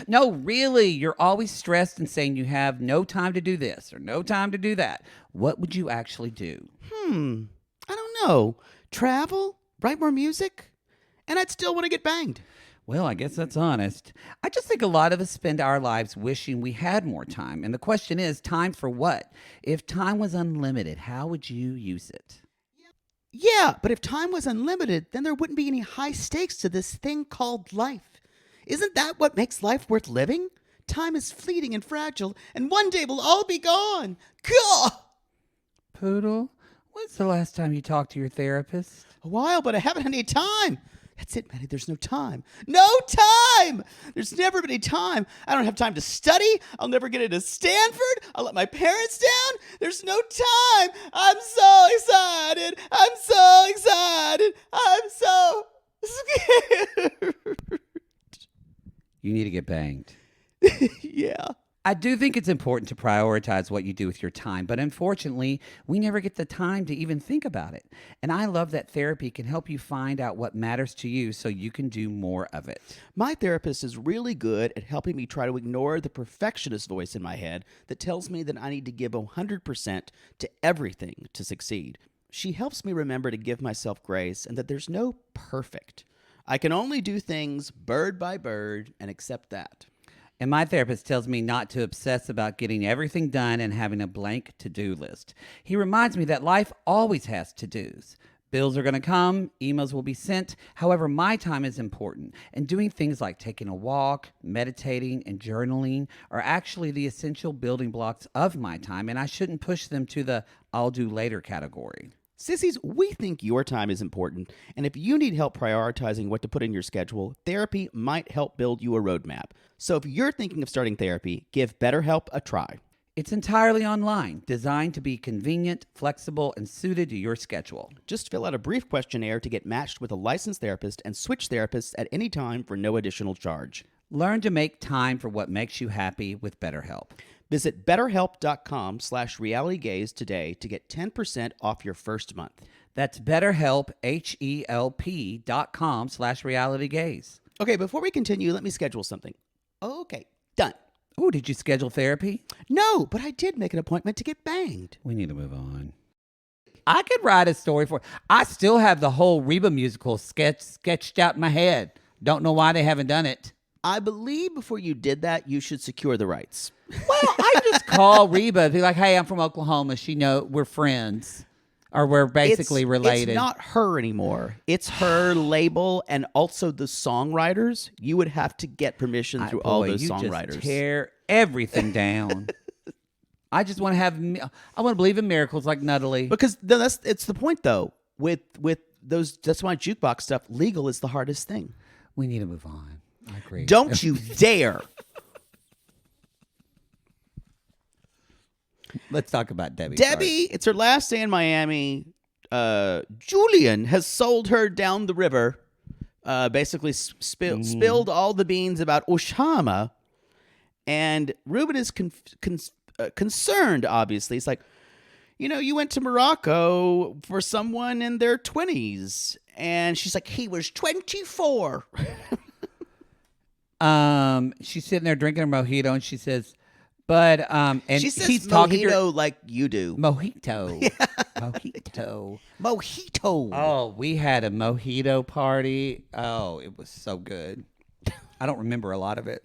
S1: No, really, you're always stressed and saying you have no time to do this or no time to do that. What would you actually do?
S3: I don't know. Travel? Write more music? And I'd still want to get banged.
S1: Well, I guess that's honest. I just think a lot of us spend our lives wishing we had more time. And the question is, time for what? If time was unlimited, how would you use it?
S3: Yeah, but if time was unlimited, then there wouldn't be any high stakes to this thing called life. Isn't that what makes life worth living? Time is fleeting and fragile, and one day we'll all be gone. Gah!
S1: Poodle, when's the last time you talked to your therapist?
S3: A while, but I haven't had any time. That's it, Maddie. There's no time. No time! There's never been any time. I don't have time to study. I'll never get into Stanford. I'll let my parents down. There's no time. I'm so excited. I'm so excited. I'm so scared.
S1: You need to get banged.
S3: Yeah.
S1: I do think it's important to prioritize what you do with your time, but unfortunately, we never get the time to even think about it. And I love that therapy can help you find out what matters to you so you can do more of it.
S3: My therapist is really good at helping me try to ignore the perfectionist voice in my head that tells me that I need to give 100% to everything to succeed. She helps me remember to give myself grace and that there's no perfect. I can only do things bird by bird and accept that.
S1: And my therapist tells me not to obsess about getting everything done and having a blank to-do list. He reminds me that life always has to-dos. Bills are going to come, emails will be sent. However, my time is important, and doing things like taking a walk, meditating, and journaling are actually the essential building blocks of my time, and I shouldn't push them to the I'll do later category.
S3: Sissies, we think your time is important, and if you need help prioritizing what to put in your schedule, therapy might help build you a roadmap. So if you're thinking of starting therapy, give BetterHelp a try.
S1: It's entirely online, designed to be convenient, flexible, and suited to your schedule.
S3: Just fill out a brief questionnaire to get matched with a licensed therapist and switch therapists at any time for no additional charge.
S1: Learn to make time for what makes you happy with BetterHelp.
S3: Visit betterhelp.com/realitygaze today to get 10% off your first month.
S1: That's BetterHelp, HELP.com/realitygaze.
S3: Okay, before we continue, let me schedule something. Okay, done.
S1: Oh, did you schedule therapy?
S3: No, but I did make an appointment to get banged.
S1: We need to move on. I could write a story for... I still have the whole Reba musical sketched out in my head. Don't know why they haven't done it.
S3: I believe before you did that, you should secure the rights.
S1: Well, I just call Reba and be like, hey, I'm from Oklahoma. She know we're friends. Or we're basically related.
S3: It's not her anymore. It's her label and also the songwriters. You would have to get permission through all those songwriters.
S1: Just tear everything down. I just want to have... I want to believe in miracles like Nuttally.
S3: Because it's the point, though. With those... That's why jukebox stuff, legal is the hardest thing.
S1: We need to move on. I agree.
S3: Don't you dare.
S1: Let's talk about Debbie.
S3: Debbie, it's her last day in Miami. Julian has sold her down the river. Basically spilled all the beans about Oshama. And Ruben is concerned, obviously. It's like, you went to Morocco for someone in their 20s. And she's like, he was 24.
S1: She's sitting there drinking her mojito, and she says, but and
S3: she says
S1: he's
S3: mojito
S1: talking to her,
S3: like you do.
S1: mojito. Mojito.
S3: Mojito.
S1: Oh, we had a mojito party. Oh, it was so good. I don't remember a lot of it.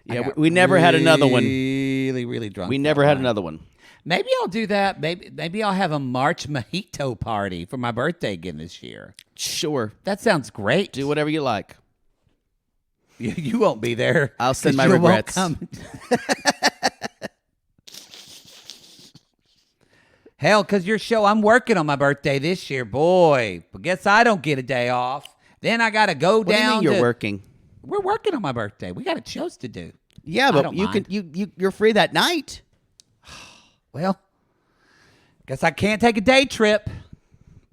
S3: Yeah, we never had another one.
S1: Really, really drunk.
S3: We never had another one.
S1: Maybe I'll do that. Maybe I'll have a March mojito party for my birthday again this year.
S3: Sure.
S1: That sounds great.
S3: Do whatever you like.
S1: You won't be there.
S3: I'll send my
S1: 'cause you won't
S3: regrets.
S1: come. Hell, because your show, I'm working on my birthday this year, boy. But guess I don't get a day off. Then I got to go
S3: What do you
S1: down.
S3: mean you're working?
S1: We're working on my birthday. We got shows to do.
S3: Yeah,
S1: I
S3: but
S1: don't
S3: you
S1: mind.
S3: can you're free that night.
S1: Well, guess I can't take a day trip.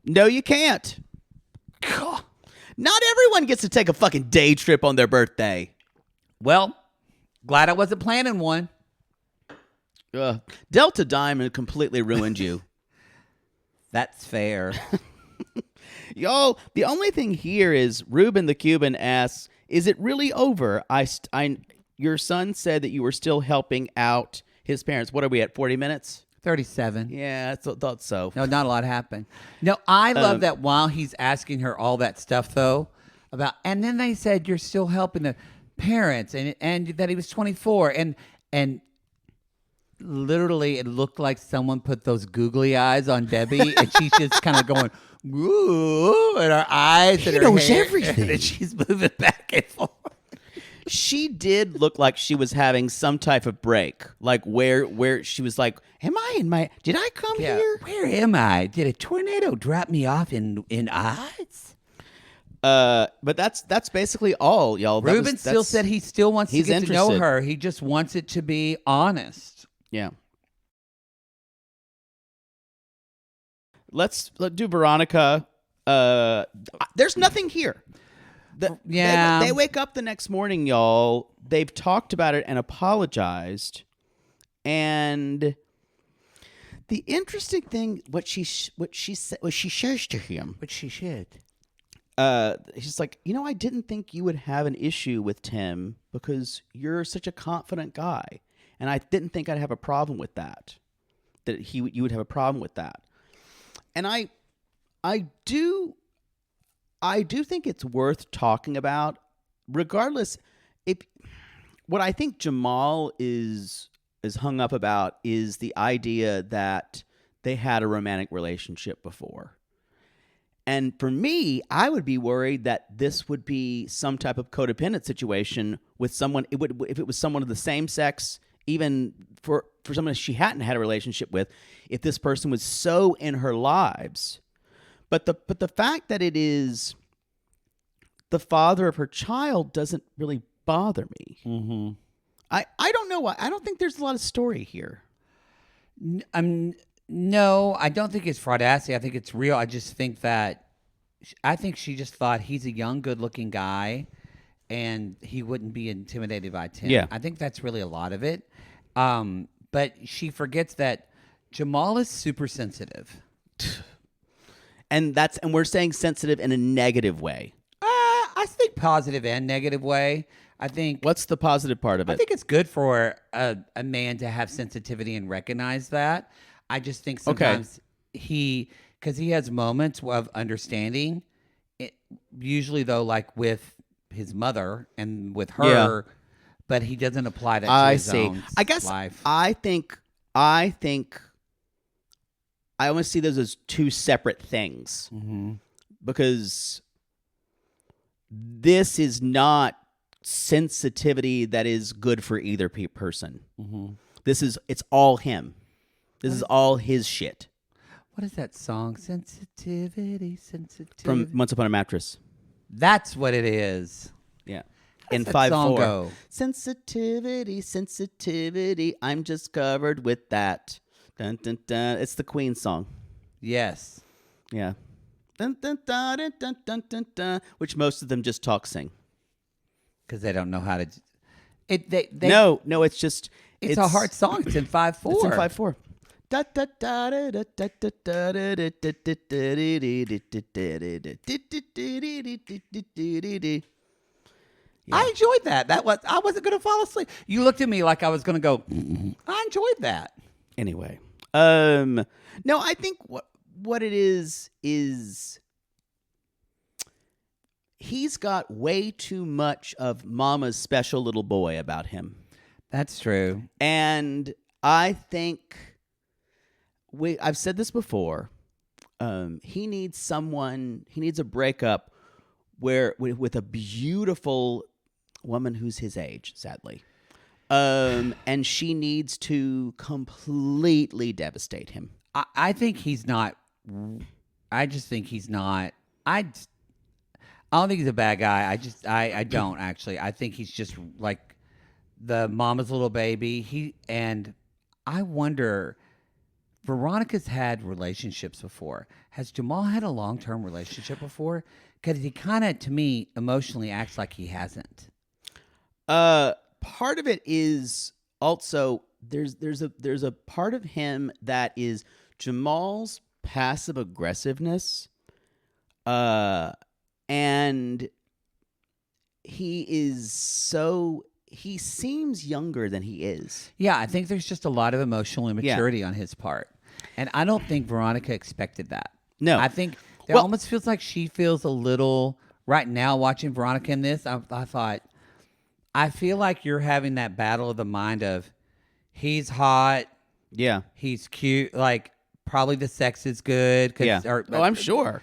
S3: No, you can't. Not everyone gets to take a fucking day trip on their birthday.
S1: Well, glad I wasn't planning one.
S3: Delta Diamond completely ruined you.
S1: That's fair.
S3: Y'all, the only thing here is Ruben the Cuban asks, is it really over? Your son said that you were still helping out his parents. What are we at, 40 minutes?
S1: 37.
S3: Yeah, I thought so.
S1: No, not a lot happened. No, I love that while he's asking her all that stuff, though, and then they said you're still helping the parents and that he was 24. And literally it looked like someone put those googly eyes on Debbie and she's just kind of going, ooh, and her eyes and her
S3: knows
S1: hair,
S3: everything.
S1: and she's moving back and forth.
S3: She did look like she was having some type of break, like where she was like, did I come here?
S1: Where am I? Did a tornado drop me off in Oz?
S3: But that's basically all, y'all.
S1: Ruben still said he still wants to
S3: he's
S1: get to know
S3: interested.
S1: her. He just wants it to be honest.
S3: Yeah. Let's do Veronica. There's nothing here.
S1: Yeah.
S3: They wake up the next morning, y'all. They've talked about it and apologized. And the interesting thing, what she says to him,
S1: But she should.
S3: she's like, I didn't think you would have an issue with Tim because you're such a confident guy, and I didn't think I'd have a problem with that. That you would have a problem with that, and I do think it's worth talking about, regardless. What I think Jamal is hung up about is the idea that they had a romantic relationship before. And for me, I would be worried that this would be some type of codependent situation with someone. If it was someone of the same sex, even for someone she hadn't had a relationship with, if this person was so in her lives. But the fact that it is the father of her child doesn't really bother me.
S1: Mm-hmm.
S3: I don't know why. I don't think there's a lot of story here.
S1: No, I don't think it's fraudacity. I think it's real. I just think she just thought he's a young, good-looking guy, and he wouldn't be intimidated by Tim.
S3: Yeah.
S1: I think that's really a lot of it. But she forgets that Jamal is super sensitive.
S3: And we're saying sensitive in a negative way.
S1: I think positive and negative way. I think
S3: What's the positive part of it?
S1: I think it's good for a man to have sensitivity and recognize that. I just think sometimes because he has moments of understanding, usually though, like with his mother and with her, but he doesn't apply that to his own life.
S3: I think I almost see those as two separate things.
S1: Mm-hmm.
S3: Because this is not sensitivity that is good for either person.
S1: Mm-hmm.
S3: It's all him. This is all his shit.
S1: What is that song? Sensitivity.
S3: From Once Upon a Mattress.
S1: That's what it is.
S3: Yeah. in
S1: that
S3: 5/4.
S1: song go?
S3: Sensitivity, sensitivity. I'm just covered with that. Dun, dun, dun. It's the Queen song.
S1: Yes.
S3: Yeah. Dun, dun, dun, dun, dun, dun, dun, dun, which most of them just talk sing.
S1: Because they don't know how to.
S3: No, it's just
S1: It's a hard song. It's in 5/4.
S3: It's in 5/4.
S1: I enjoyed that. I wasn't going to fall asleep. You looked at me like I was going to go. I enjoyed that.
S3: Anyway, no, I think what it is he's got way too much of Mama's special little boy about him.
S1: That's true.
S3: And I think I've said this before. He needs a breakup with a beautiful woman who's his age, sadly. And she needs to completely devastate him.
S1: I think he's not. I just think he's not. I don't think he's a bad guy. I don't actually. I think he's just like the mama's little baby. And I wonder, Veronica's had relationships before. Has Jamal had a long-term relationship before? Because he kind of, to me, emotionally acts like he hasn't.
S3: Part of it is also there's a part of him that is Jamal's passive aggressiveness. And he seems younger than he is.
S1: Yeah, I think there's just a lot of emotional immaturity on his part. And I don't think Veronica expected that.
S3: No.
S1: I think it almost feels like she feels a little, right now watching Veronica in this, I thought, I feel like you're having that battle of the mind of, he's hot.
S3: Yeah.
S1: He's cute. Like, probably the sex is good.
S3: Yeah. I'm sure.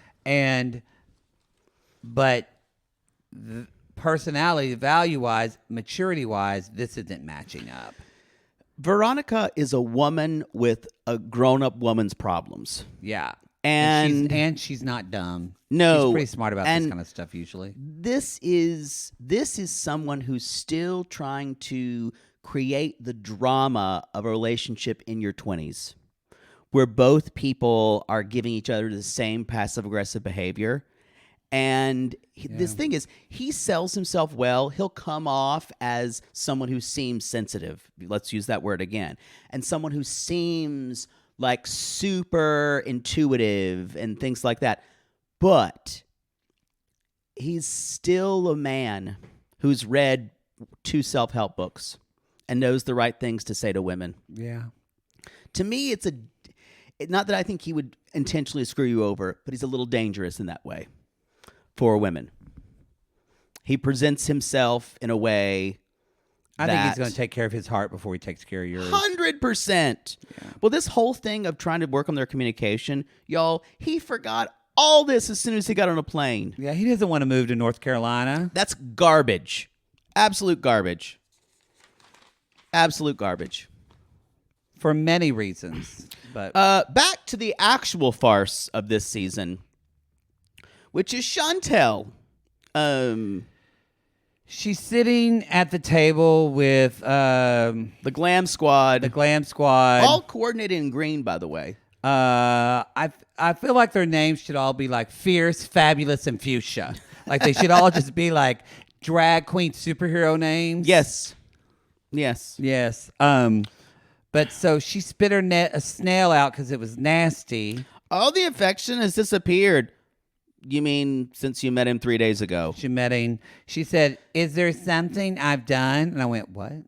S1: But personality, value-wise, maturity-wise, this isn't matching up.
S3: Veronica is a woman with a grown-up woman's problems.
S1: Yeah.
S3: And
S1: she's not dumb.
S3: No.
S1: She's pretty smart about this kind of stuff usually.
S3: This is someone who's still trying to create the drama of a relationship in your 20s where both people are giving each other the same passive-aggressive behavior. And this thing is, he sells himself well. He'll come off as someone who seems sensitive. Let's use that word again. And someone who seems like super intuitive and things like that. But he's still a man who's read 2 self-help books and knows the right things to say to women.
S1: Yeah.
S3: To me, it's not that I think he would intentionally screw you over, but he's a little dangerous in that way. For women, he presents himself in a way
S1: I think he's going to take care of his heart before he takes care of yours.
S3: 100%. Yeah. Well, this whole thing of trying to work on their communication, y'all, he forgot all this as soon as he got on a plane.
S1: Yeah, he doesn't want to move to North Carolina.
S3: That's garbage. Absolute garbage. Absolute garbage.
S1: For many reasons. But
S3: back to the actual farce of this season, which is Chantel.
S1: She's sitting at the table with
S3: the Glam Squad.
S1: The Glam Squad.
S3: All coordinated in green, by the way.
S1: I feel like their names should all be like Fierce, Fabulous, and Fuchsia. Like they should all just be like drag queen superhero names.
S3: Yes.
S1: But so she spit a snail out because it was nasty.
S3: All the affection has disappeared. You mean since you met him 3 days ago?
S1: She met him. She said, "Is there something I've done?" And I went, "What?"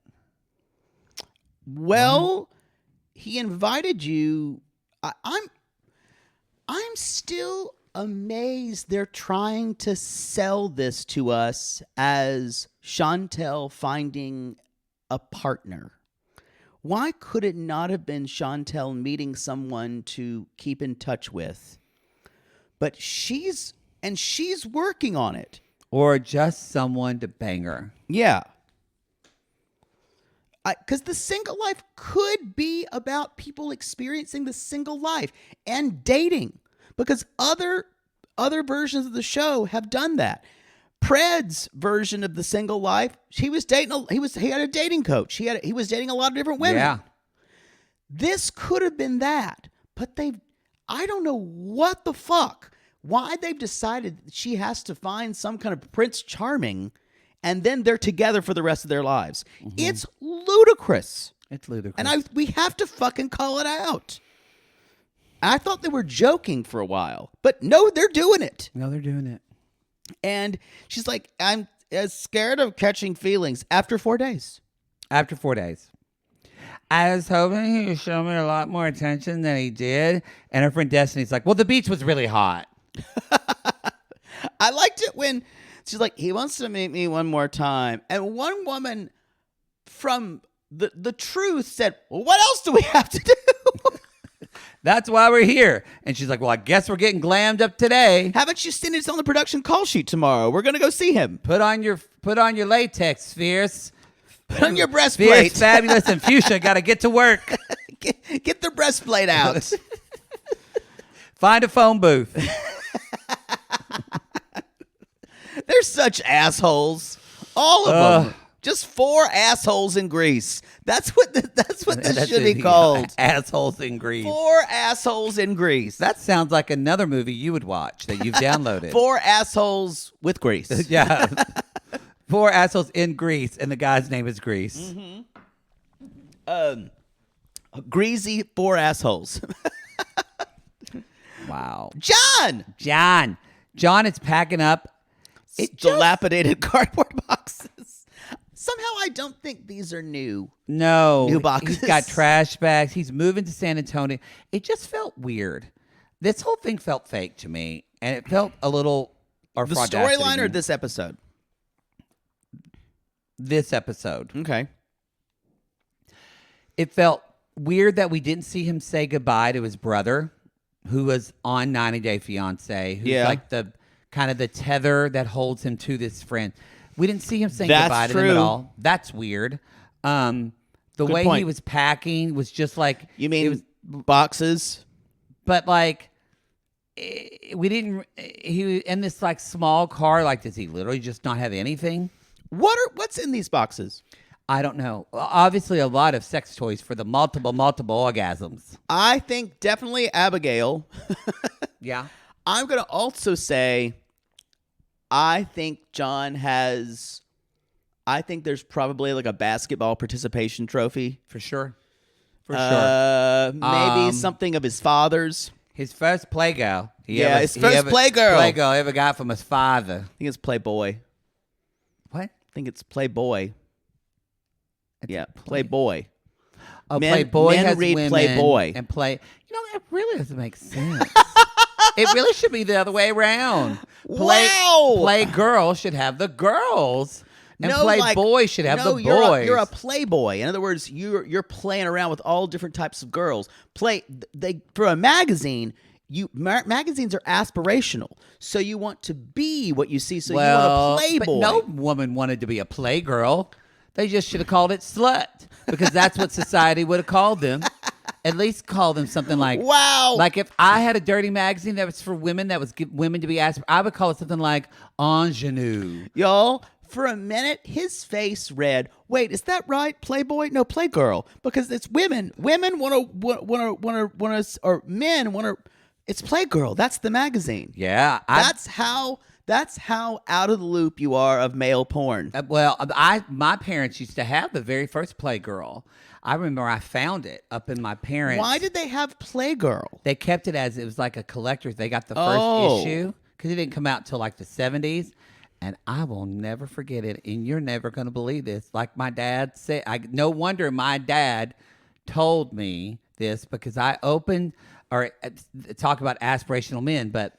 S3: Well, he invited you. I'm still amazed they're trying to sell this to us as Chantel finding a partner. Why could it not have been Chantel meeting someone to keep in touch with? But she's working on it.
S1: Or just someone to bang her.
S3: Yeah. Because the single life could be about people experiencing the single life and dating. Because other versions of the show have done that. Pred's version of the single life, he was dating. He had a dating coach. He was dating a lot of different women.
S1: Yeah.
S3: This could have been that, but I don't know what the fuck. Why they've decided that she has to find some kind of Prince Charming, and then they're together for the rest of their lives.
S1: Mm-hmm.
S3: It's ludicrous.
S1: It's ludicrous.
S3: And we have to fucking call it out. I thought they were joking for a while, but no, they're doing it.
S1: No, they're doing it.
S3: And she's like, I'm scared of catching feelings after 4 days.
S1: After 4 days. I was hoping he would show me a lot more attention than he did. And her friend Destiny's like, well, the beach was really hot.
S3: I liked it when she's like, he wants to meet me one more time. And one woman from the truth said, well, what else do we have to do?
S1: That's why we're here. And she's like, well, I guess we're getting glammed up today.
S3: Haven't you seen it on the production call sheet tomorrow? We're going to go see him.
S1: Put on your latex, Fierce.
S3: Put on your breastplate.
S1: Fierce, Fabulous, and Fuchsia got to get to work.
S3: Get the breastplate out.
S1: Find a phone booth.
S3: They're such assholes. All of them. Just 4 assholes in Greece. That's what this should be called.
S1: Assholes in Greece.
S3: 4 assholes in Greece.
S1: That sounds like another movie you would watch that you've downloaded.
S3: 4 assholes with Greece.
S1: Yeah. 4 assholes in Greece, and the guy's name is Greece.
S3: Mm-hmm. Greasy 4 assholes.
S1: Wow.
S3: John
S1: is packing up.
S3: Dilapidated cardboard boxes. Somehow I don't think these are new.
S1: No.
S3: New boxes.
S1: He's got trash bags. He's moving to San Antonio. It just felt weird. This whole thing felt fake to me, and it felt a little...
S3: The storyline or this episode?
S1: This episode.
S3: Okay.
S1: It felt weird that we didn't see him say goodbye to his brother, who was on 90 Day Fiancé, who's like the kind of the tether that holds him to this friend. We didn't see him saying goodbye to them at all. That's weird. The way he was packing was just like...
S3: You mean boxes?
S1: But like, we didn't... He in this like small car, like, does he literally just not have anything?
S3: What's in these boxes?
S1: I don't know. Obviously, a lot of sex toys for the multiple orgasms.
S3: I think definitely Abigail.
S1: Yeah.
S3: I'm going to also say, I think John has, I think there's probably like a basketball participation trophy.
S1: For sure. For sure.
S3: Maybe something of his father's.
S1: His first playgirl.
S3: His first playgirl.
S1: Playgirl ever got from his father.
S3: I think it's Playboy.
S1: What?
S3: I think it's Playboy. Playboy.
S1: Oh, Playboy
S3: men
S1: has
S3: read
S1: women
S3: Playboy.
S1: and play. You know, that really doesn't make sense. It really should be the other way around.
S3: Wow.
S1: Playgirl should have the girls, and Playboy should have the boys.
S3: You're a Playboy. In other words, you're playing around with all different types of girls. For a magazine. Magazines are aspirational, so you want to be what you see. So you want a Playboy.
S1: But no woman wanted to be a Playgirl. They just should have called it slut, because that's what society would have called them. At least call them something like,
S3: wow.
S1: Like if I had a dirty magazine that was for women, that was women to be I would call it something like Ingenue.
S3: Y'all, for a minute, his face read, wait, is that right? Playboy? No, Playgirl. Because it's women. Women want to, or men want to, it's Playgirl. That's the magazine.
S1: Yeah.
S3: That's how out of the loop you are of male porn.
S1: My parents used to have the very first Playgirl. I remember I found it up in my parents.
S3: Why did they have Playgirl?
S1: They kept it as it was like a collector's. They got the first issue because it didn't come out till like the 70s. And I will never forget it. And you're never going to believe this. Like my dad said, no wonder my dad told me this, because I opened or talk about aspirational men, but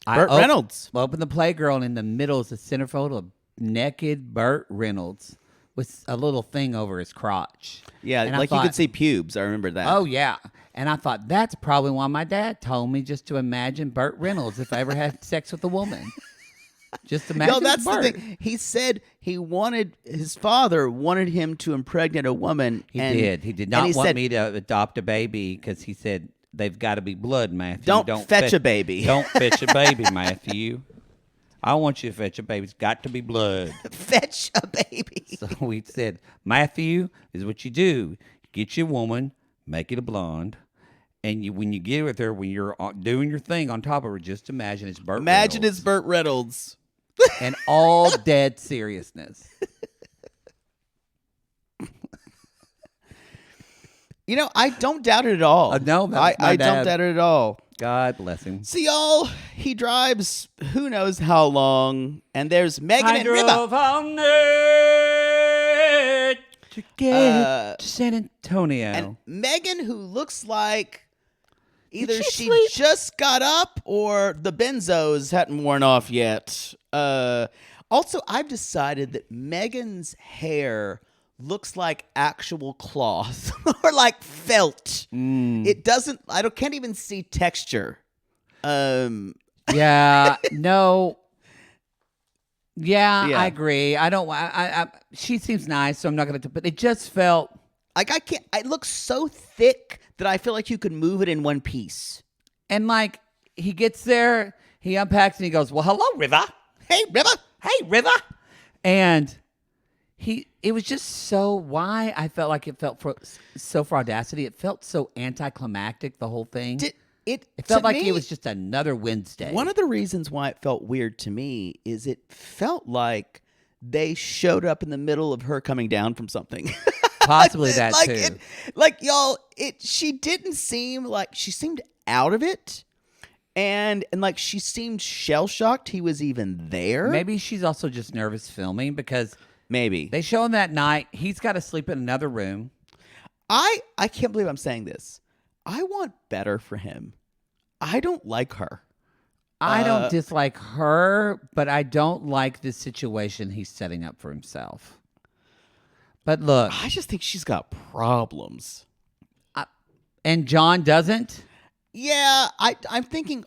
S3: Burt Reynolds.
S1: Opened the Playgirl, and in the middle is a centerfold of naked Burt Reynolds with a little thing over his crotch.
S3: Yeah, and you could see pubes. I remember that.
S1: Oh, yeah. And I thought, that's probably why my dad told me just to imagine Burt Reynolds if I ever had sex with a woman. Just imagine.
S3: No, that's
S1: Burt.
S3: the thing. He said his father wanted him to impregnate a woman.
S1: He did. He did not want me to adopt a baby, because he said, they've got to be blood, Matthew.
S3: Don't fetch a baby.
S1: Don't fetch a baby, Matthew. I want you to fetch a baby. It's got to be blood.
S3: Fetch a baby.
S1: So we said, Matthew, is what you do. Get you a woman, make it a blonde, and when you get with her, when you're doing your thing on top of her, just imagine it's Burt
S3: Imagine
S1: Reynolds.
S3: it's Burt Reynolds.
S1: And all dead seriousness.
S3: You know, I don't doubt it at all.
S1: No, that's my
S3: I
S1: dad.
S3: don't doubt it at all.
S1: God bless him.
S3: So, y'all, he drives who knows how long, and there's Megan
S1: I
S3: and Riva.
S1: drove all night to get to San Antonio.
S3: And Megan, who looks like either
S1: she
S3: she
S1: sleep?
S3: just got up or the benzos hadn't worn off yet. Also, I've decided that Megan's hair looks like actual cloth or like felt. It doesn't. Can't even see texture.
S1: Yeah, no. Yeah,
S3: Yeah.
S1: I agree. I don't. She seems nice, so I'm not gonna. But it just felt
S3: Like I can't. It looks so thick that I feel like you could move it in one piece.
S1: and like he gets there, he unpacks and he goes, "Well, hello, River.
S3: Hey, Riva.
S1: Hey, River," and it was just so why I felt like it felt for Audacity. It felt so anticlimactic. The whole thing. It felt
S3: to
S1: like
S3: me,
S1: it was just another Wednesday.
S3: one of the reasons why it felt weird to me is it felt like they showed up in the middle of her coming down from something.
S1: Possibly that too.
S3: She didn't seem like she seemed out of it, and like she seemed shell shocked he was even there.
S1: Maybe she's also just nervous filming because
S3: Maybe
S1: they show him that night. He's got to sleep in another room.
S3: I can't believe I'm saying this. I want better for him. I don't like her.
S1: I don't dislike her, but I don't like the situation he's setting up for himself. But look,
S3: I just think she's got problems.
S1: and John doesn't.
S3: Yeah, I'm thinking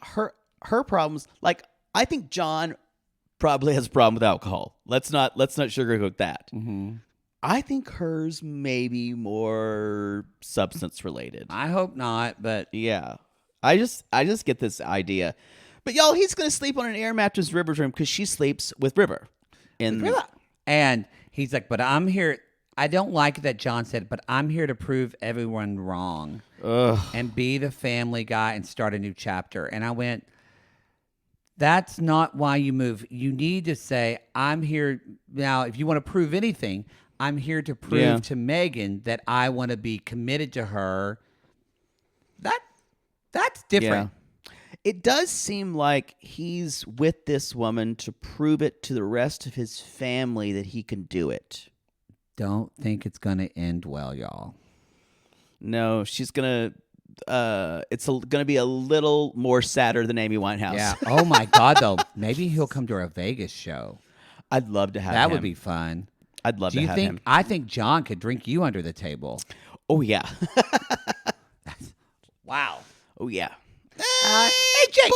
S3: her problems. Like I think John probably has a problem with alcohol. Let's not sugarcoat that.
S1: Mm-hmm.
S3: I think hers may be more substance related.
S1: I hope not, but
S3: Yeah, I just get this idea. But y'all, he's gonna sleep on an air mattress in River's room because she sleeps with River.
S1: and he's like, but I'm here. I don't like that John said, but I'm here to prove everyone wrong and be the family guy and start a new chapter. And I went, that's not why you move. You need to say, I'm here now. If you want to prove anything, I'm here to prove to Megan that I want to be committed to her. That's different.
S3: Yeah. It does seem like he's with this woman to prove it to the rest of his family that he can do it.
S1: Don't think it's going to end well, y'all.
S3: No, she's gonna. It's gonna be a little more sadder than Amy Winehouse.
S1: Yeah. Oh my God, though. Maybe he'll come to our Vegas show.
S3: I'd love to have him.
S1: That would be fun.
S3: I'd love
S1: Do
S3: to
S1: you
S3: have
S1: think?
S3: him.
S1: I think John could drink you under the table.
S3: Oh yeah.
S1: Wow.
S3: Oh yeah.
S1: Hey Jake.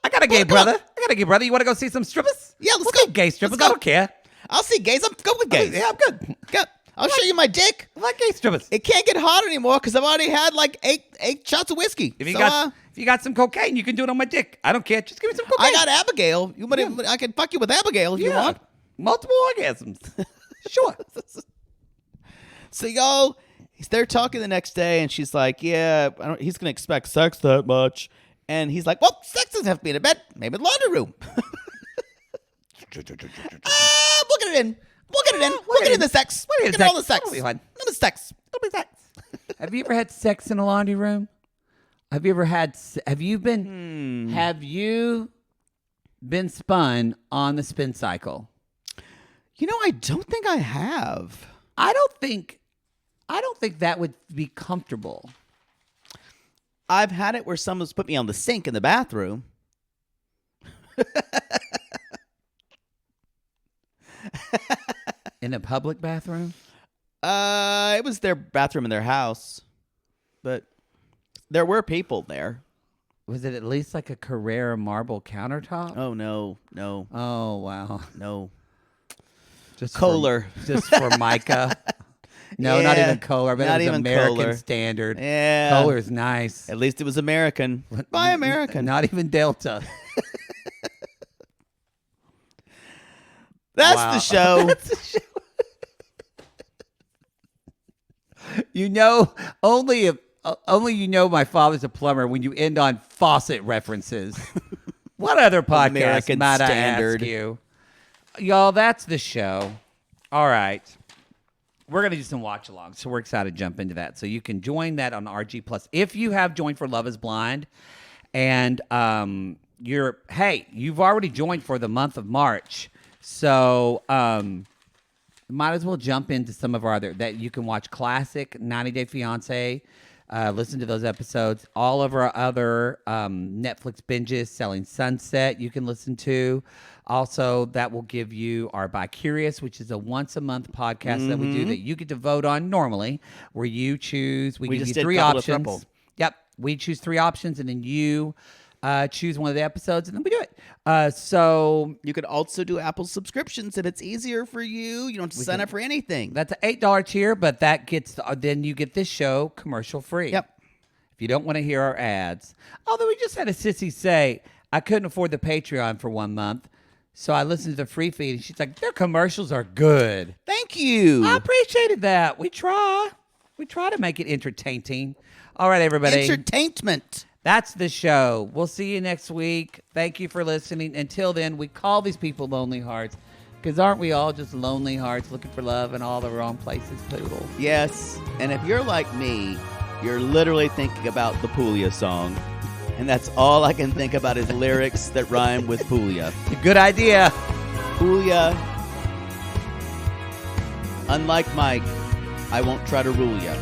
S1: I got a gay brother. You want to go see some strippers?
S3: Yeah, let's
S1: We'll
S3: go.
S1: see gay strippers.
S3: Let's
S1: I
S3: go.
S1: don't care.
S3: I'll see gays. I'm good with gays.
S1: Yeah, I'm good.
S3: Good. I'll show you my dick.
S1: I like gay strippers.
S3: It can't get hot anymore because I've already had like eight shots of whiskey.
S1: If you
S3: So,
S1: got some cocaine, you can do it on my dick. I don't care. Just give me some cocaine.
S3: I got Abigail. I can fuck you with Abigail if you want.
S1: Multiple orgasms. Sure.
S3: So y'all, they're talking the next day, and she's like, "Yeah, he's gonna expect sex that much." And he's like, "Well, sex doesn't have to be in a bed. Maybe the laundry room." We'll get it in. We'll get it in. We'll get in the sex.
S1: We'll
S3: We'll
S1: get
S3: get
S1: in
S3: all the sex.
S1: That'll be fun.
S3: None of the sex.
S1: It'll be sex. Have you ever had sex in a laundry room? Have you been spun on the spin cycle?
S3: You know, I don't think I have.
S1: I don't think that would be comfortable.
S3: I've had it where someone's put me on the sink in the bathroom.
S1: In a public bathroom?
S3: It was their bathroom in their house, but there were people there.
S1: Was it at least like a Carrera marble countertop?
S3: Oh no.
S1: Oh wow.
S3: No.
S1: Just
S3: Kohler.
S1: Just for Micah. No, not
S3: Yeah,
S1: even Kohler, but
S3: not
S1: it was
S3: even
S1: American
S3: Kohler.
S1: standard.
S3: Yeah.
S1: Kohler's nice.
S3: At least it was American. Buy American.
S1: Not even Delta.
S3: That's
S1: Wow.
S3: the show.
S1: That's the show. You know, only you know my father's a plumber when you end on faucet references. What other podcast
S3: American
S1: might
S3: standard.
S1: I ask you? Y'all, that's the show. All right. We're going to do some watch alongs, so we're excited to jump into that. So you can join that on RG Plus. If you have joined for Love is Blind and you've already joined for the month of March. So might as well jump into some of our other that you can watch classic 90 Day Fiance. Listen to those episodes. All of our other Netflix binges, Selling Sunset, you can listen to. Also, that will give you our By Curious, which is a once-a-month podcast that we do that you get to vote on normally, where you choose. We give
S3: just
S1: you
S3: did
S1: 3
S3: Couple of
S1: options.
S3: Triple.
S1: Yep. We choose 3 options, and then you choose one of the episodes, and then we do it. So
S3: You could also do Apple subscriptions, and it's easier for you. You don't have to sign up for anything.
S1: that's an $8 tier, but that gets then you get this show commercial free.
S3: Yep.
S1: If you don't want to hear our ads. Although we just had a sissy say, I couldn't afford the Patreon for 1 month, so I listened to the free feed, and she's like, their commercials are good.
S3: Thank you.
S1: I appreciated that. We try to make it entertaining. All right, everybody.
S3: Entertainment.
S1: That's the show. We'll see you next week. Thank you for listening. Until then, we call these people lonely hearts because aren't we all just lonely hearts looking for love in all the wrong places, Poodle?
S3: Yes. And if you're like me, you're literally thinking about the Puglia song. And that's all I can think about is lyrics that rhyme with Puglia.
S1: Good idea.
S3: Puglia. Unlike Mike, I won't try to rule ya.